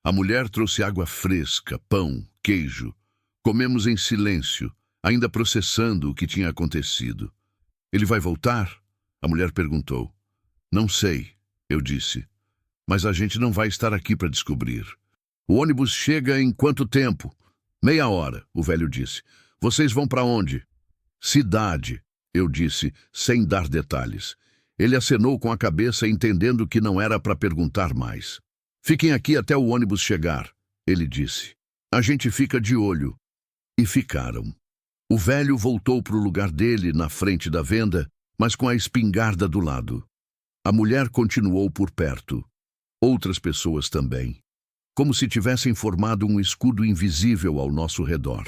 A mulher trouxe água fresca, pão, queijo. Comemos em silêncio, ainda processando o que tinha acontecido. Ele vai voltar? A mulher perguntou. Não sei, eu disse. Mas a gente não vai estar aqui para descobrir. O ônibus chega em quanto tempo? 30 minutos, o velho disse. Vocês vão para onde? Cidade, eu disse, sem dar detalhes. Ele acenou com a cabeça, entendendo que não era para perguntar mais. Fiquem aqui até o ônibus chegar, ele disse. A gente fica de olho. E ficaram. O velho voltou para o lugar dele, na frente da venda, mas com a espingarda do lado. A mulher continuou por perto. Outras pessoas também. Como se tivessem formado um escudo invisível ao nosso redor.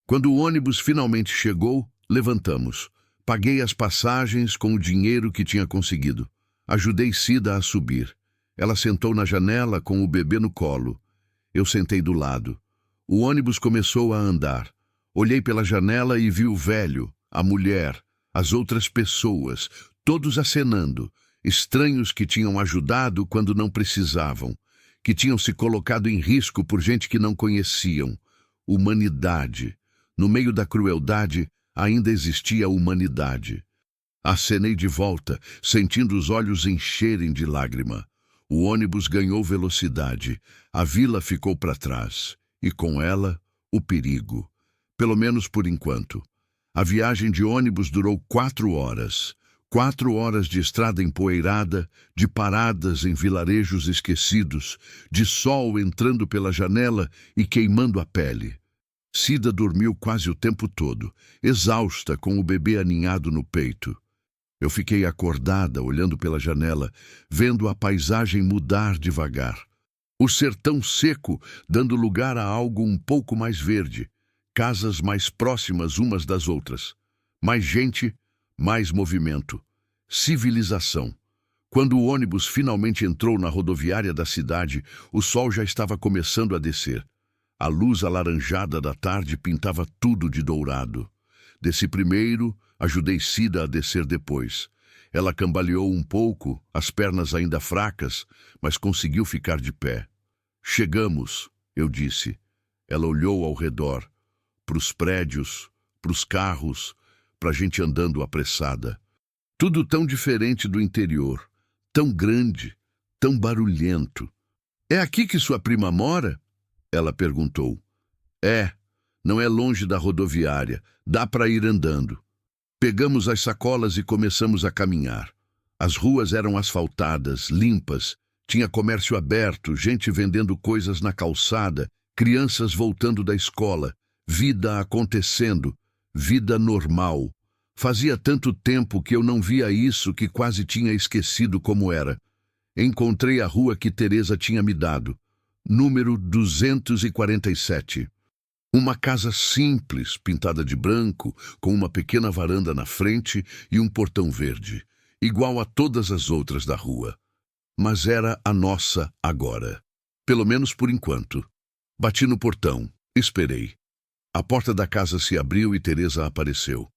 Quando o ônibus finalmente chegou, levantamos. Paguei as passagens com o dinheiro que tinha conseguido. Ajudei Cida a subir. Ela sentou na janela com o bebê no colo. Eu sentei do lado. O ônibus começou a andar. Olhei pela janela e vi o velho, a mulher, as outras pessoas, todos acenando, estranhos que tinham ajudado quando não precisavam, que tinham se colocado em risco por gente que não conheciam. Humanidade. No meio da crueldade, ainda existia humanidade. Acenei de volta, sentindo os olhos encherem de lágrima. O ônibus ganhou velocidade. A vila ficou para trás. E com ela, o perigo. Pelo menos por enquanto. A viagem de ônibus durou 4 horas. 4 horas de estrada empoeirada, de paradas em vilarejos esquecidos, de sol entrando pela janela e queimando a pele. Cida dormiu quase o tempo todo, exausta com o bebê aninhado no peito. Eu fiquei acordada, olhando pela janela, vendo a paisagem mudar devagar. O sertão seco, dando lugar a algo um pouco mais verde. Casas mais próximas umas das outras. Mais gente, mais movimento. Civilização. Quando o ônibus finalmente entrou na rodoviária da cidade, o sol já estava começando a descer. A luz alaranjada da tarde pintava tudo de dourado. Desci primeiro, ajudei Cida a descer depois. Ela cambaleou um pouco, as pernas ainda fracas, mas conseguiu ficar de pé. Chegamos, eu disse. Ela olhou ao redor, para os prédios, para os carros, para a gente andando apressada. Tudo tão diferente do interior, tão grande, tão barulhento. É aqui que sua prima mora? Ela perguntou. É, não é longe da rodoviária, dá para ir andando. Pegamos as sacolas e começamos a caminhar. As ruas eram asfaltadas, limpas, tinha comércio aberto, gente vendendo coisas na calçada, crianças voltando da escola, vida acontecendo, vida normal. Fazia tanto tempo que eu não via isso que quase tinha esquecido como era. Encontrei a rua que Teresa tinha me dado. Número 247. Uma casa simples, pintada de branco, com uma pequena varanda na frente e um portão verde, igual a todas as outras da rua. Mas era a nossa agora. Pelo menos por enquanto. Bati no portão, esperei. A porta da casa se abriu e Teresa apareceu.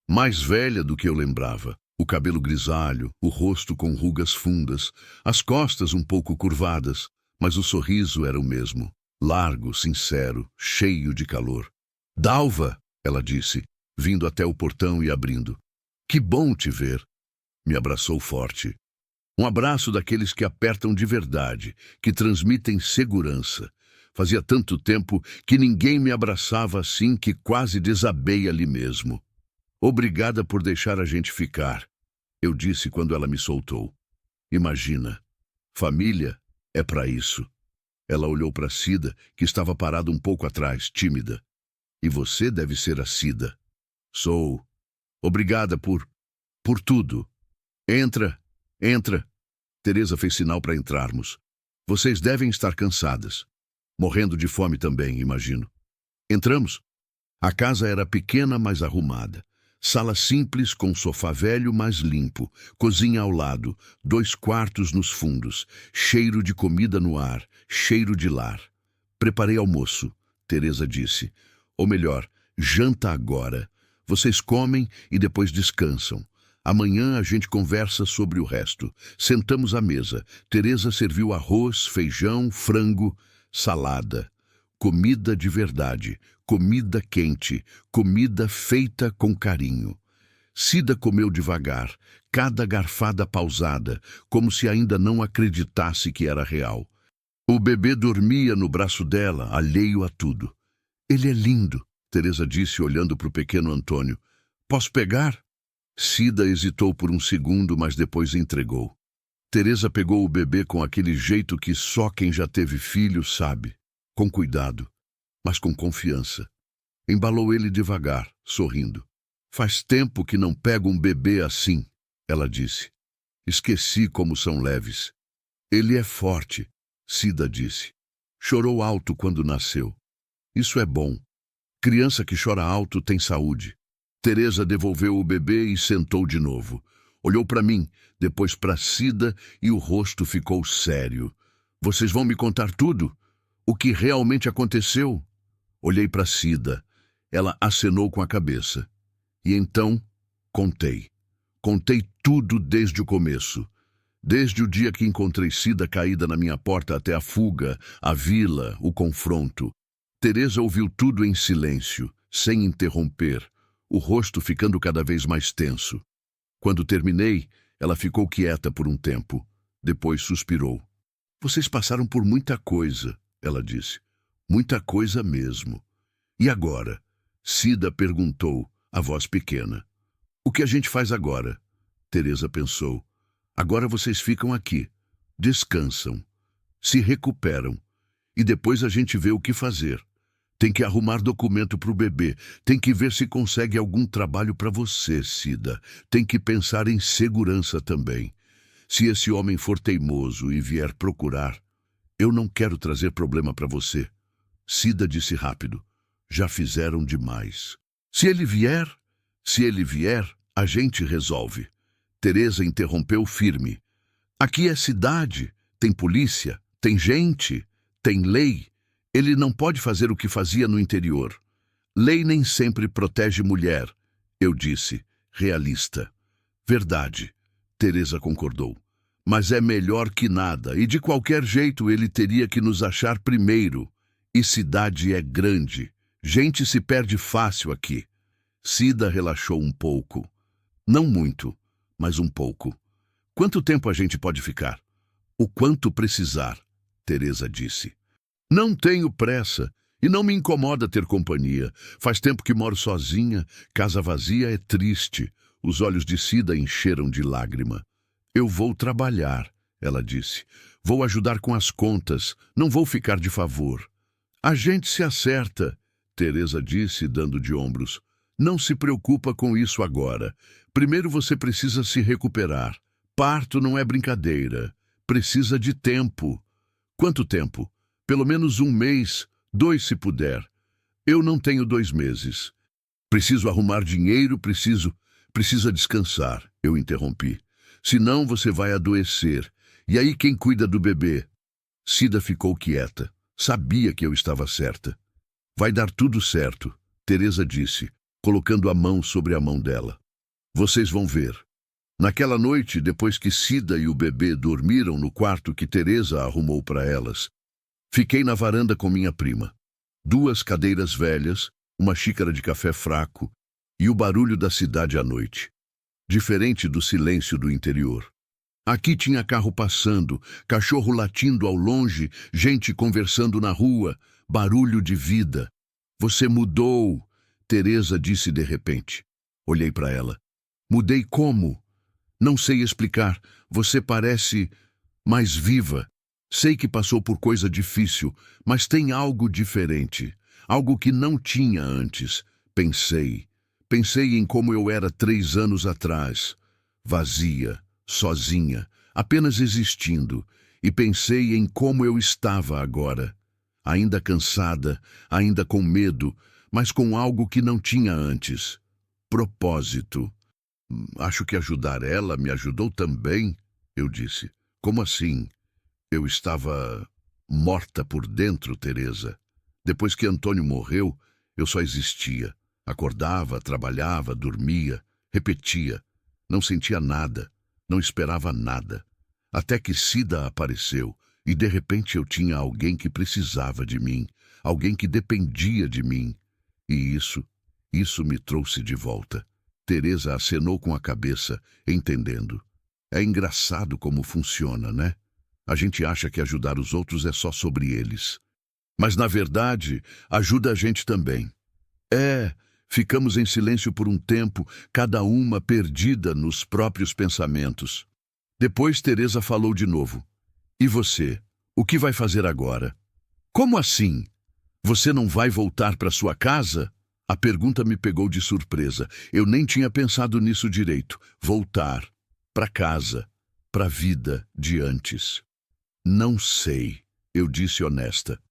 Mais velha do que eu lembrava. O cabelo grisalho, o rosto com rugas fundas, as costas um pouco curvadas. Mas o sorriso era o mesmo, largo, sincero, cheio de calor. Dalva, ela disse, vindo até o portão e abrindo. Que bom te ver. Me abraçou forte. Um abraço daqueles que apertam de verdade, que transmitem segurança. Fazia tanto tempo que ninguém me abraçava assim que quase desabei ali mesmo. Obrigada por deixar a gente ficar, eu disse quando ela me soltou. Imagina, família é para isso. Ela olhou para Cida, que estava parada um pouco atrás, tímida. E você deve ser a Cida. Sou. Obrigada por tudo. Entra, entra. Teresa fez sinal para entrarmos. Vocês devem estar cansadas. Morrendo de fome também, imagino. Entramos. A casa era pequena, mas arrumada. Sala simples com sofá velho, mas limpo. Cozinha ao lado, 2 quartos nos fundos. Cheiro de comida no ar, cheiro de lar. Preparei almoço, Teresa disse. Ou melhor, janta agora. Vocês comem e depois descansam. Amanhã a gente conversa sobre o resto. Sentamos à mesa. Teresa serviu arroz, feijão, frango, salada. Comida de verdade, comida quente, comida feita com carinho. Cida comeu devagar, cada garfada pausada, como se ainda não acreditasse que era real. O bebê dormia no braço dela, alheio a tudo. Ele é lindo, Teresa disse, olhando para o pequeno Antônio. Posso pegar? Cida hesitou por um segundo, mas depois entregou. Teresa pegou o bebê com aquele jeito que só quem já teve filho sabe. Com cuidado, mas com confiança. Embalou ele devagar, sorrindo. Faz tempo que não pego um bebê assim, ela disse. Esqueci como são leves. Ele é forte, Cida disse. Chorou alto quando nasceu. Isso é bom. Criança que chora alto tem saúde. Teresa devolveu o bebê e sentou de novo. Olhou para mim, depois para Cida e o rosto ficou sério. Vocês vão me contar tudo? O que realmente aconteceu? Olhei para Cida. Ela acenou com a cabeça. E então, contei. Contei tudo desde o começo. Desde o dia que encontrei Cida caída na minha porta até a fuga, a vila, o confronto. Teresa ouviu tudo em silêncio, sem interromper, o rosto ficando cada vez mais tenso. Quando terminei, ela ficou quieta por um tempo. Depois suspirou. Vocês passaram por muita coisa, ela disse. Muita coisa mesmo. E agora? Cida perguntou, a voz pequena. O que a gente faz agora? Teresa pensou. Agora vocês ficam aqui, descansam, se recuperam, e depois a gente vê o que fazer. Tem que arrumar documento para o bebê, tem que ver se consegue algum trabalho para você, Cida. Tem que pensar em segurança também. Se esse homem for teimoso e vier procurar, eu não quero trazer problema para você. Cida disse rápido. Já fizeram demais. Se ele vier, a gente resolve. Teresa interrompeu firme. Aqui é cidade, tem polícia, tem gente, tem lei. Ele não pode fazer o que fazia no interior. Lei nem sempre protege mulher, eu disse, realista. Verdade, Teresa concordou. Mas é melhor que nada, e de qualquer jeito ele teria que nos achar primeiro. E cidade é grande. Gente se perde fácil aqui. Cida relaxou um pouco. Não muito, mas um pouco. Quanto tempo a gente pode ficar? O quanto precisar, Teresa disse. Não tenho pressa e não me incomoda ter companhia. Faz tempo que moro sozinha, casa vazia é triste. Os olhos de Cida encheram de lágrima. Eu vou trabalhar, ela disse. Vou ajudar com as contas, não vou ficar de favor. A gente se acerta, Teresa disse, dando de ombros. Não se preocupa com isso agora. Primeiro você precisa se recuperar. Parto não é brincadeira. Precisa de tempo. Quanto tempo? Pelo menos 1 mês, 2 se puder. Eu não tenho 2 meses. Preciso arrumar dinheiro, precisa descansar, eu interrompi. Senão você vai adoecer. E aí quem cuida do bebê? Cida ficou quieta. Sabia que eu estava certa. Vai dar tudo certo, Teresa disse, colocando a mão sobre a mão dela. Vocês vão ver. Naquela noite, depois que Cida e o bebê dormiram no quarto que Teresa arrumou para elas, fiquei na varanda com minha prima. 2 cadeiras velhas, uma xícara de café fraco e o barulho da cidade à noite. Diferente do silêncio do interior. Aqui tinha carro passando, cachorro latindo ao longe, gente conversando na rua, barulho de vida. Você mudou, Teresa disse de repente. Olhei para ela. Mudei como? Não sei explicar. Você parece mais viva. Sei que passou por coisa difícil, mas tem algo diferente. Algo que não tinha antes. Pensei. Pensei em como eu era 3 anos atrás. Vazia, sozinha, apenas existindo. E pensei em como eu estava agora. Ainda cansada, ainda com medo, mas com algo que não tinha antes. Propósito. Acho que ajudar ela me ajudou também, eu disse. Como assim? Eu estava morta por dentro, Teresa. Depois que Antônio morreu, eu só existia. Acordava, trabalhava, dormia, repetia. Não sentia nada, não esperava nada. Até que Cida apareceu e de repente eu tinha alguém que precisava de mim, alguém que dependia de mim. E isso me trouxe de volta. Teresa acenou com a cabeça, entendendo. É engraçado como funciona, né? A gente acha que ajudar os outros é só sobre eles. Mas, na verdade, ajuda a gente também. É, ficamos em silêncio por um tempo, cada uma perdida nos próprios pensamentos. Depois Teresa falou de novo. E você? O que vai fazer agora? Como assim? Você não vai voltar para sua casa? A pergunta me pegou de surpresa. Eu nem tinha pensado nisso direito. Voltar. Para casa. Para a vida de antes. Não sei, eu disse honesta.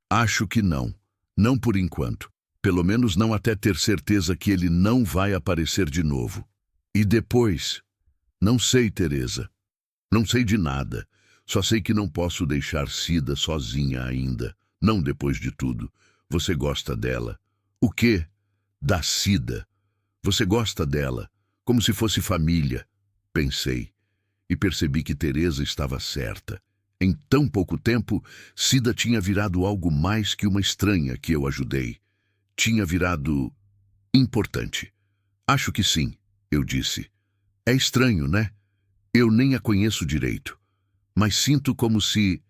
Acho que não. Não por enquanto. Pelo menos não até ter certeza que ele não vai aparecer de novo. E depois? Não sei, Teresa. Não sei de nada. Só sei que não posso deixar Cida sozinha ainda. Não depois de tudo. Você gosta dela. O quê? Da Cida. Você gosta dela. Como se fosse família. Pensei. E percebi que Teresa estava certa. Em tão pouco tempo, Cida tinha virado algo mais que uma estranha que eu ajudei. Tinha virado importante. Acho que sim, eu disse. É estranho, né? Eu nem a conheço direito. Mas sinto como se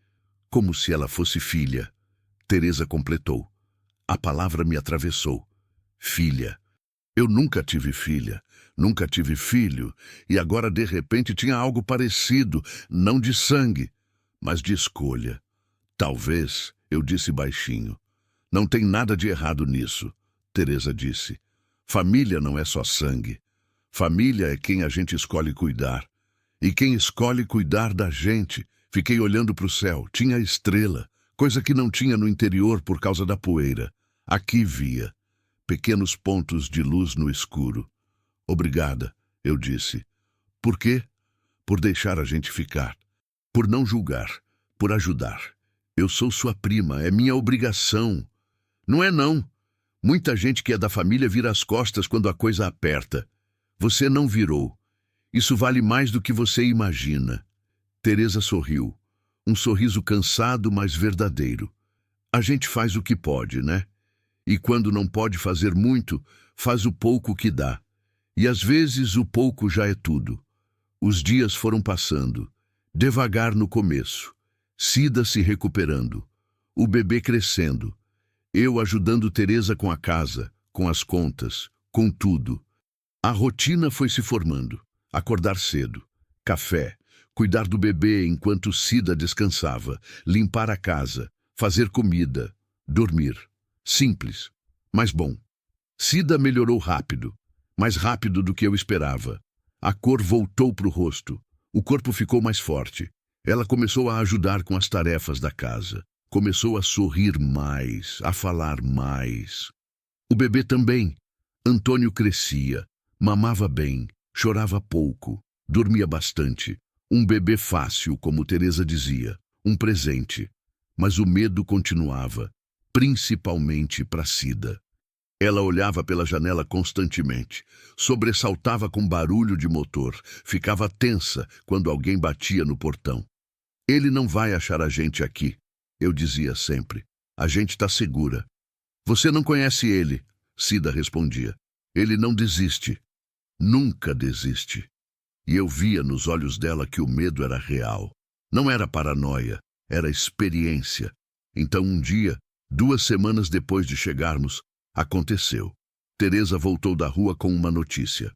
ela fosse filha. Teresa completou. A palavra me atravessou. Filha. Eu nunca tive filha, nunca tive filho, e agora de repente tinha algo parecido, não de sangue, mas de escolha. Talvez, eu disse baixinho. Não tem nada de errado nisso, Teresa disse. Família não é só sangue. Família é quem a gente escolhe cuidar. E quem escolhe cuidar da gente. Fiquei olhando para o céu, tinha estrela, coisa que não tinha no interior por causa da poeira. Aqui via. Pequenos pontos de luz no escuro. Obrigada, eu disse. Por quê? Por deixar a gente ficar. Por não julgar. Por ajudar. Eu sou sua prima, é minha obrigação. Não é não. Muita gente que é da família vira as costas quando a coisa aperta. Você não virou. Isso vale mais do que você imagina. Teresa sorriu. Um sorriso cansado, mas verdadeiro. A gente faz o que pode, né? E quando não pode fazer muito, faz o pouco que dá. E às vezes o pouco já é tudo. Os dias foram passando. Devagar no começo. Cida se recuperando. O bebê crescendo. Eu ajudando Teresa com a casa, com as contas, com tudo. A rotina foi se formando. Acordar cedo. Café. Cuidar do bebê enquanto Cida descansava. Limpar a casa. Fazer comida. Dormir. Simples, mas bom. Cida melhorou rápido, mais rápido do que eu esperava. A cor voltou para o rosto, o corpo ficou mais forte. Ela começou a ajudar com as tarefas da casa. Começou a sorrir mais, a falar mais. O bebê também. Antônio crescia, mamava bem, chorava pouco, dormia bastante. Um bebê fácil, como Teresa dizia, um presente. Mas o medo continuava. Principalmente para Cida. Ela olhava pela janela constantemente, sobressaltava com barulho de motor, ficava tensa quando alguém batia no portão. Ele não vai achar a gente aqui, eu dizia sempre. A gente está segura. Você não conhece ele, Cida respondia. Ele não desiste. Nunca desiste. E eu via nos olhos dela que o medo era real. Não era paranoia, era experiência. Então um dia, 2 semanas depois de chegarmos, aconteceu. Teresa voltou da rua com uma notícia.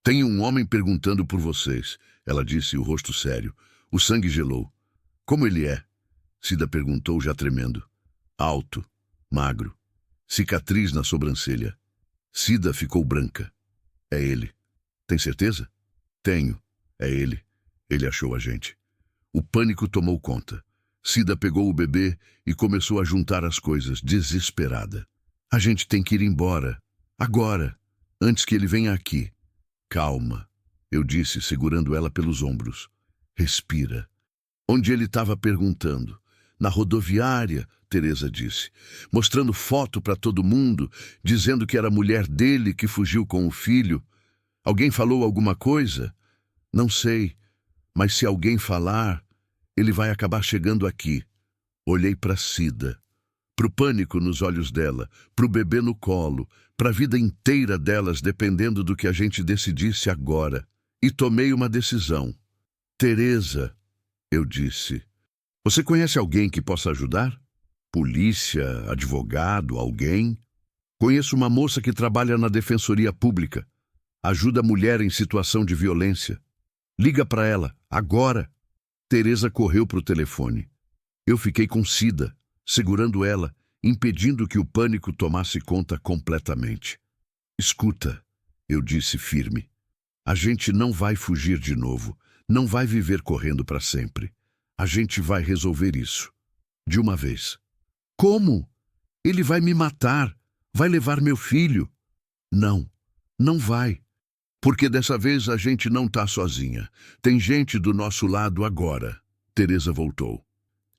Tem um homem perguntando por vocês, ela disse, o rosto sério. O sangue gelou. Como ele é? Cida perguntou, já tremendo. Alto, magro, cicatriz na sobrancelha. Cida ficou branca. É ele. Tem certeza? Tenho. É ele. Ele achou a gente. O pânico tomou conta. Cida pegou o bebê e começou a juntar as coisas, desesperada. A gente tem que ir embora. Agora. Antes que ele venha aqui. Calma, eu disse, segurando ela pelos ombros. Respira. Onde ele estava perguntando. Na rodoviária, Teresa disse. Mostrando foto para todo mundo, dizendo que era a mulher dele que fugiu com o filho. Alguém falou alguma coisa? Não sei. Mas se alguém falar, ele vai acabar chegando aqui. Olhei para Cida, para o pânico nos olhos dela, para o bebê no colo, para a vida inteira delas dependendo do que a gente decidisse agora. E tomei uma decisão. Teresa, eu disse, você conhece alguém que possa ajudar? Polícia, advogado, alguém? Conheço uma moça que trabalha na Defensoria Pública. Ajuda a mulher em situação de violência. Liga para ela, agora. Teresa correu para o telefone. Eu fiquei com Cida, segurando ela, impedindo que o pânico tomasse conta completamente. Escuta, eu disse firme. A gente não vai fugir de novo. Não vai viver correndo para sempre. A gente vai resolver isso. De uma vez. Como? Ele vai me matar. Vai levar meu filho. Não, não vai. Porque dessa vez a gente não tá sozinha. Tem gente do nosso lado agora. Teresa voltou.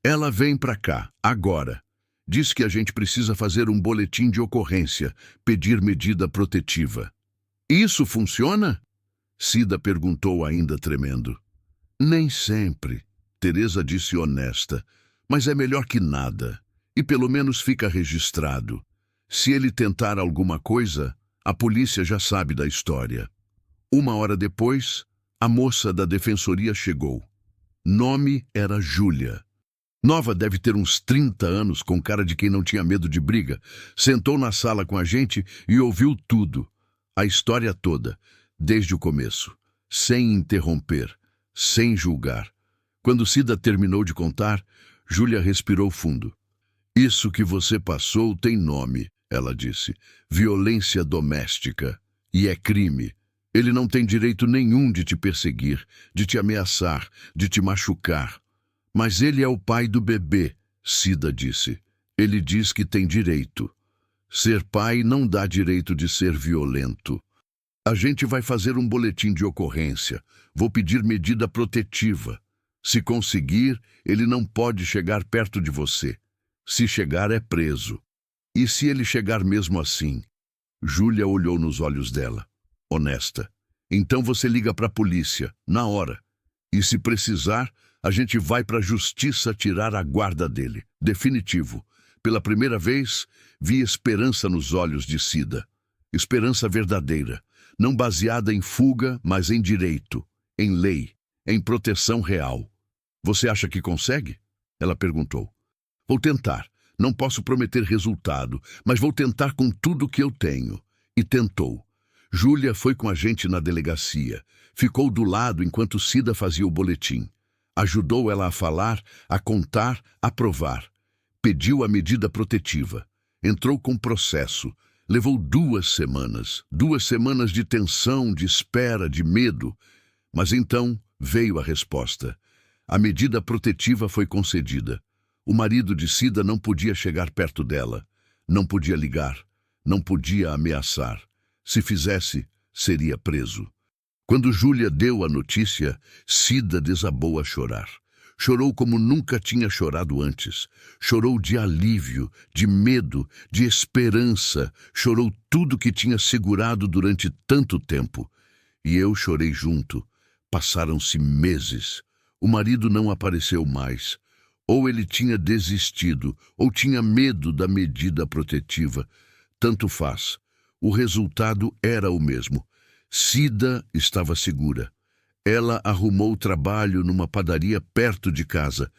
Ela vem pra cá, agora. Diz que a gente precisa fazer um boletim de ocorrência, pedir medida protetiva. Isso funciona? Cida perguntou ainda tremendo. Nem sempre, Teresa disse honesta, mas é melhor que nada. E pelo menos fica registrado. Se ele tentar alguma coisa, a polícia já sabe da história. 1 hora depois, a moça da defensoria chegou. Nome era Júlia. Nova, deve ter uns 30 anos, com cara de quem não tinha medo de briga. Sentou na sala com a gente e ouviu tudo. A história toda, desde o começo. Sem interromper, sem julgar. Quando Cida terminou de contar, Júlia respirou fundo. Isso que você passou tem nome, ela disse. Violência doméstica. E é crime. Ele não tem direito nenhum de te perseguir, de te ameaçar, de te machucar. Mas ele é o pai do bebê, Cida disse. Ele diz que tem direito. Ser pai não dá direito de ser violento. A gente vai fazer um boletim de ocorrência. Vou pedir medida protetiva. Se conseguir, ele não pode chegar perto de você. Se chegar, é preso. E se ele chegar mesmo assim? Júlia olhou nos olhos dela. Honesta. Então você liga para a polícia, na hora. E se precisar, a gente vai para a justiça tirar a guarda dele. Definitivo. Pela primeira vez, vi esperança nos olhos de Cida. Esperança verdadeira. Não baseada em fuga, mas em direito, em lei, em proteção real. Você acha que consegue? Ela perguntou. Vou tentar. Não posso prometer resultado, mas vou tentar com tudo que eu tenho. E tentou. Júlia foi com a gente na delegacia. Ficou do lado enquanto Cida fazia o boletim. Ajudou ela a falar, a contar, a provar. Pediu a medida protetiva. Entrou com processo. Levou 2 semanas. 2 semanas de tensão, de espera, de medo. Mas então veio a resposta. A medida protetiva foi concedida. O marido de Cida não podia chegar perto dela. Não podia ligar. Não podia ameaçar. Se fizesse, seria preso. Quando Júlia deu a notícia, Cida desabou a chorar. Chorou como nunca tinha chorado antes. Chorou de alívio, de medo, de esperança. Chorou tudo que tinha segurado durante tanto tempo. E eu chorei junto. Passaram-se meses. O marido não apareceu mais. Ou ele tinha desistido, ou tinha medo da medida protetiva. Tanto faz. O resultado era o mesmo. Cida estava segura. Ela arrumou trabalho numa padaria perto de casa.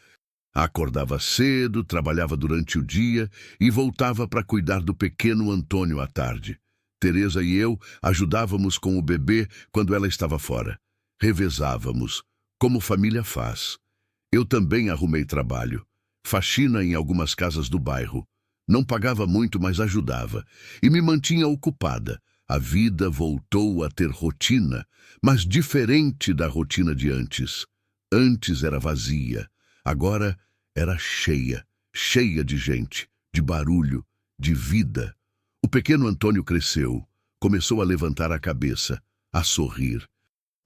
Acordava cedo, trabalhava durante o dia e voltava para cuidar do pequeno Antônio à tarde. Teresa e eu ajudávamos com o bebê quando ela estava fora. Revezávamos, como família faz. Eu também arrumei trabalho. Faxina em algumas casas do bairro. Não pagava muito, mas ajudava. E me mantinha ocupada. A vida voltou a ter rotina, mas diferente da rotina de antes. Antes era vazia. Agora era cheia. Cheia de gente, de barulho, de vida. O pequeno Antônio cresceu. Começou a levantar a cabeça, a sorrir,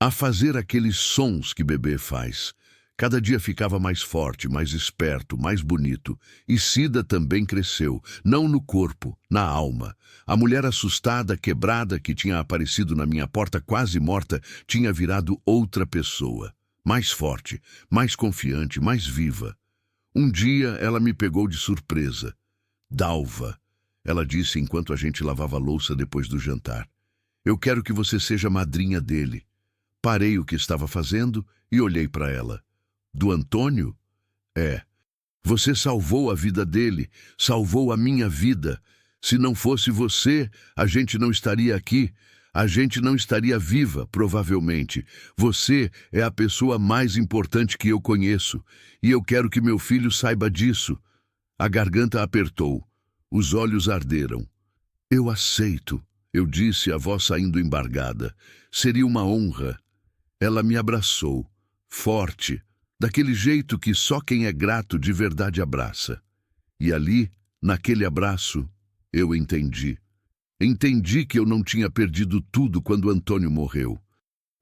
a fazer aqueles sons que bebê faz. Cada dia ficava mais forte, mais esperto, mais bonito. E Cida também cresceu, não no corpo, na alma. A mulher assustada, quebrada, que tinha aparecido na minha porta quase morta, tinha virado outra pessoa. Mais forte, mais confiante, mais viva. Um dia ela me pegou de surpresa. Dalva, ela disse enquanto a gente lavava a louça depois do jantar. Eu quero que você seja madrinha dele. Parei o que estava fazendo e olhei para ela. Do Antônio? É. Você salvou a vida dele, salvou a minha vida. Se não fosse você, a gente não estaria aqui. A gente não estaria viva, provavelmente. Você é a pessoa mais importante que eu conheço, e eu quero que meu filho saiba disso. A garganta apertou. Os olhos arderam. Eu aceito, eu disse, a voz saindo embargada. Seria uma honra. Ela me abraçou, forte, daquele jeito que só quem é grato de verdade abraça. E ali, naquele abraço, eu entendi. Entendi que eu não tinha perdido tudo quando Antônio morreu.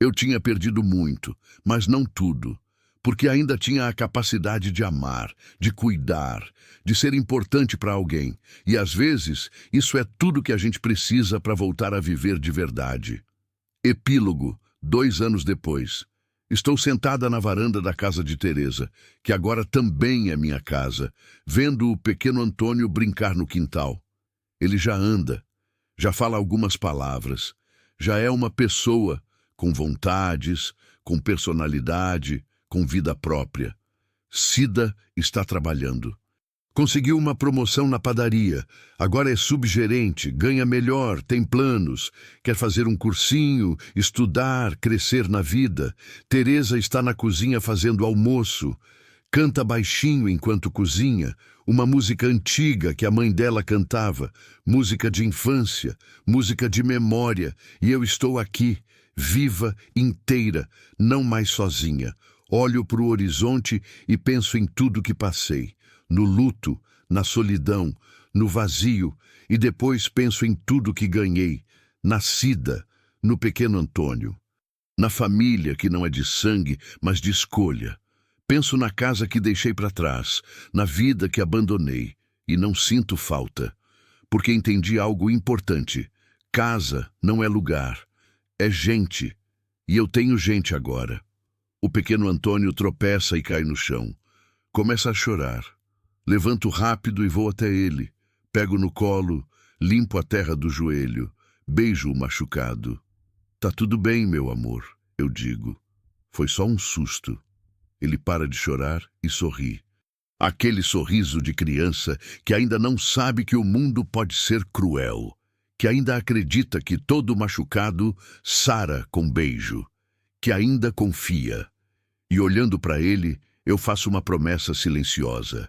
Eu tinha perdido muito, mas não tudo, porque ainda tinha a capacidade de amar, de cuidar, de ser importante para alguém. E às vezes, isso é tudo que a gente precisa para voltar a viver de verdade. Epílogo, 2 anos depois. Estou sentada na varanda da casa de Teresa, que agora também é minha casa, vendo o pequeno Antônio brincar no quintal. Ele já anda, já fala algumas palavras, já é uma pessoa com vontades, com personalidade, com vida própria. Cida está trabalhando. Conseguiu uma promoção na padaria, agora é subgerente, ganha melhor, tem planos, quer fazer um cursinho, estudar, crescer na vida. Teresa está na cozinha fazendo almoço, canta baixinho enquanto cozinha, uma música antiga que a mãe dela cantava, música de infância, música de memória, e eu estou aqui, viva, inteira, não mais sozinha. Olho para o horizonte e penso em tudo que passei. No luto, na solidão, no vazio, e depois penso em tudo que ganhei, na Cida, no pequeno Antônio, na família que não é de sangue, mas de escolha. Penso na casa que deixei para trás, na vida que abandonei, e não sinto falta, porque entendi algo importante. Casa não é lugar, é gente, e eu tenho gente agora. O pequeno Antônio tropeça e cai no chão. Começa a chorar. Levanto rápido e vou até ele. Pego no colo, limpo a terra do joelho, beijo o machucado. Tá tudo bem, meu amor, eu digo. Foi só um susto. Ele para de chorar e sorri. Aquele sorriso de criança que ainda não sabe que o mundo pode ser cruel, que ainda acredita que todo machucado sara com beijo, que ainda confia. E olhando para ele, eu faço uma promessa silenciosa.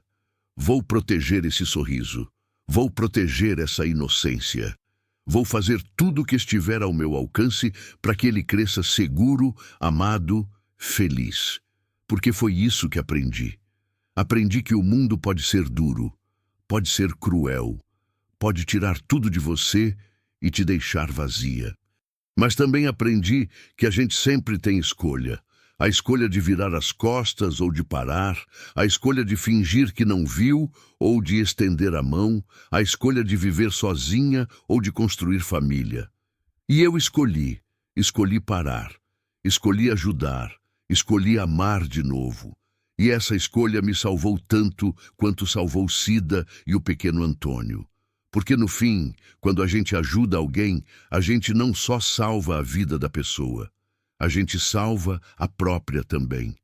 Vou proteger esse sorriso. Vou proteger essa inocência. Vou fazer tudo o que estiver ao meu alcance para que ele cresça seguro, amado, feliz. Porque foi isso que aprendi. Aprendi que o mundo pode ser duro, pode ser cruel, pode tirar tudo de você e te deixar vazia. Mas também aprendi que a gente sempre tem escolha. A escolha de virar as costas ou de parar, a escolha de fingir que não viu ou de estender a mão, a escolha de viver sozinha ou de construir família. E eu escolhi parar, escolhi ajudar, escolhi amar de novo. E essa escolha me salvou tanto quanto salvou Cida e o pequeno Antônio. Porque no fim, quando a gente ajuda alguém, a gente não só salva a vida da pessoa, a gente salva a própria também.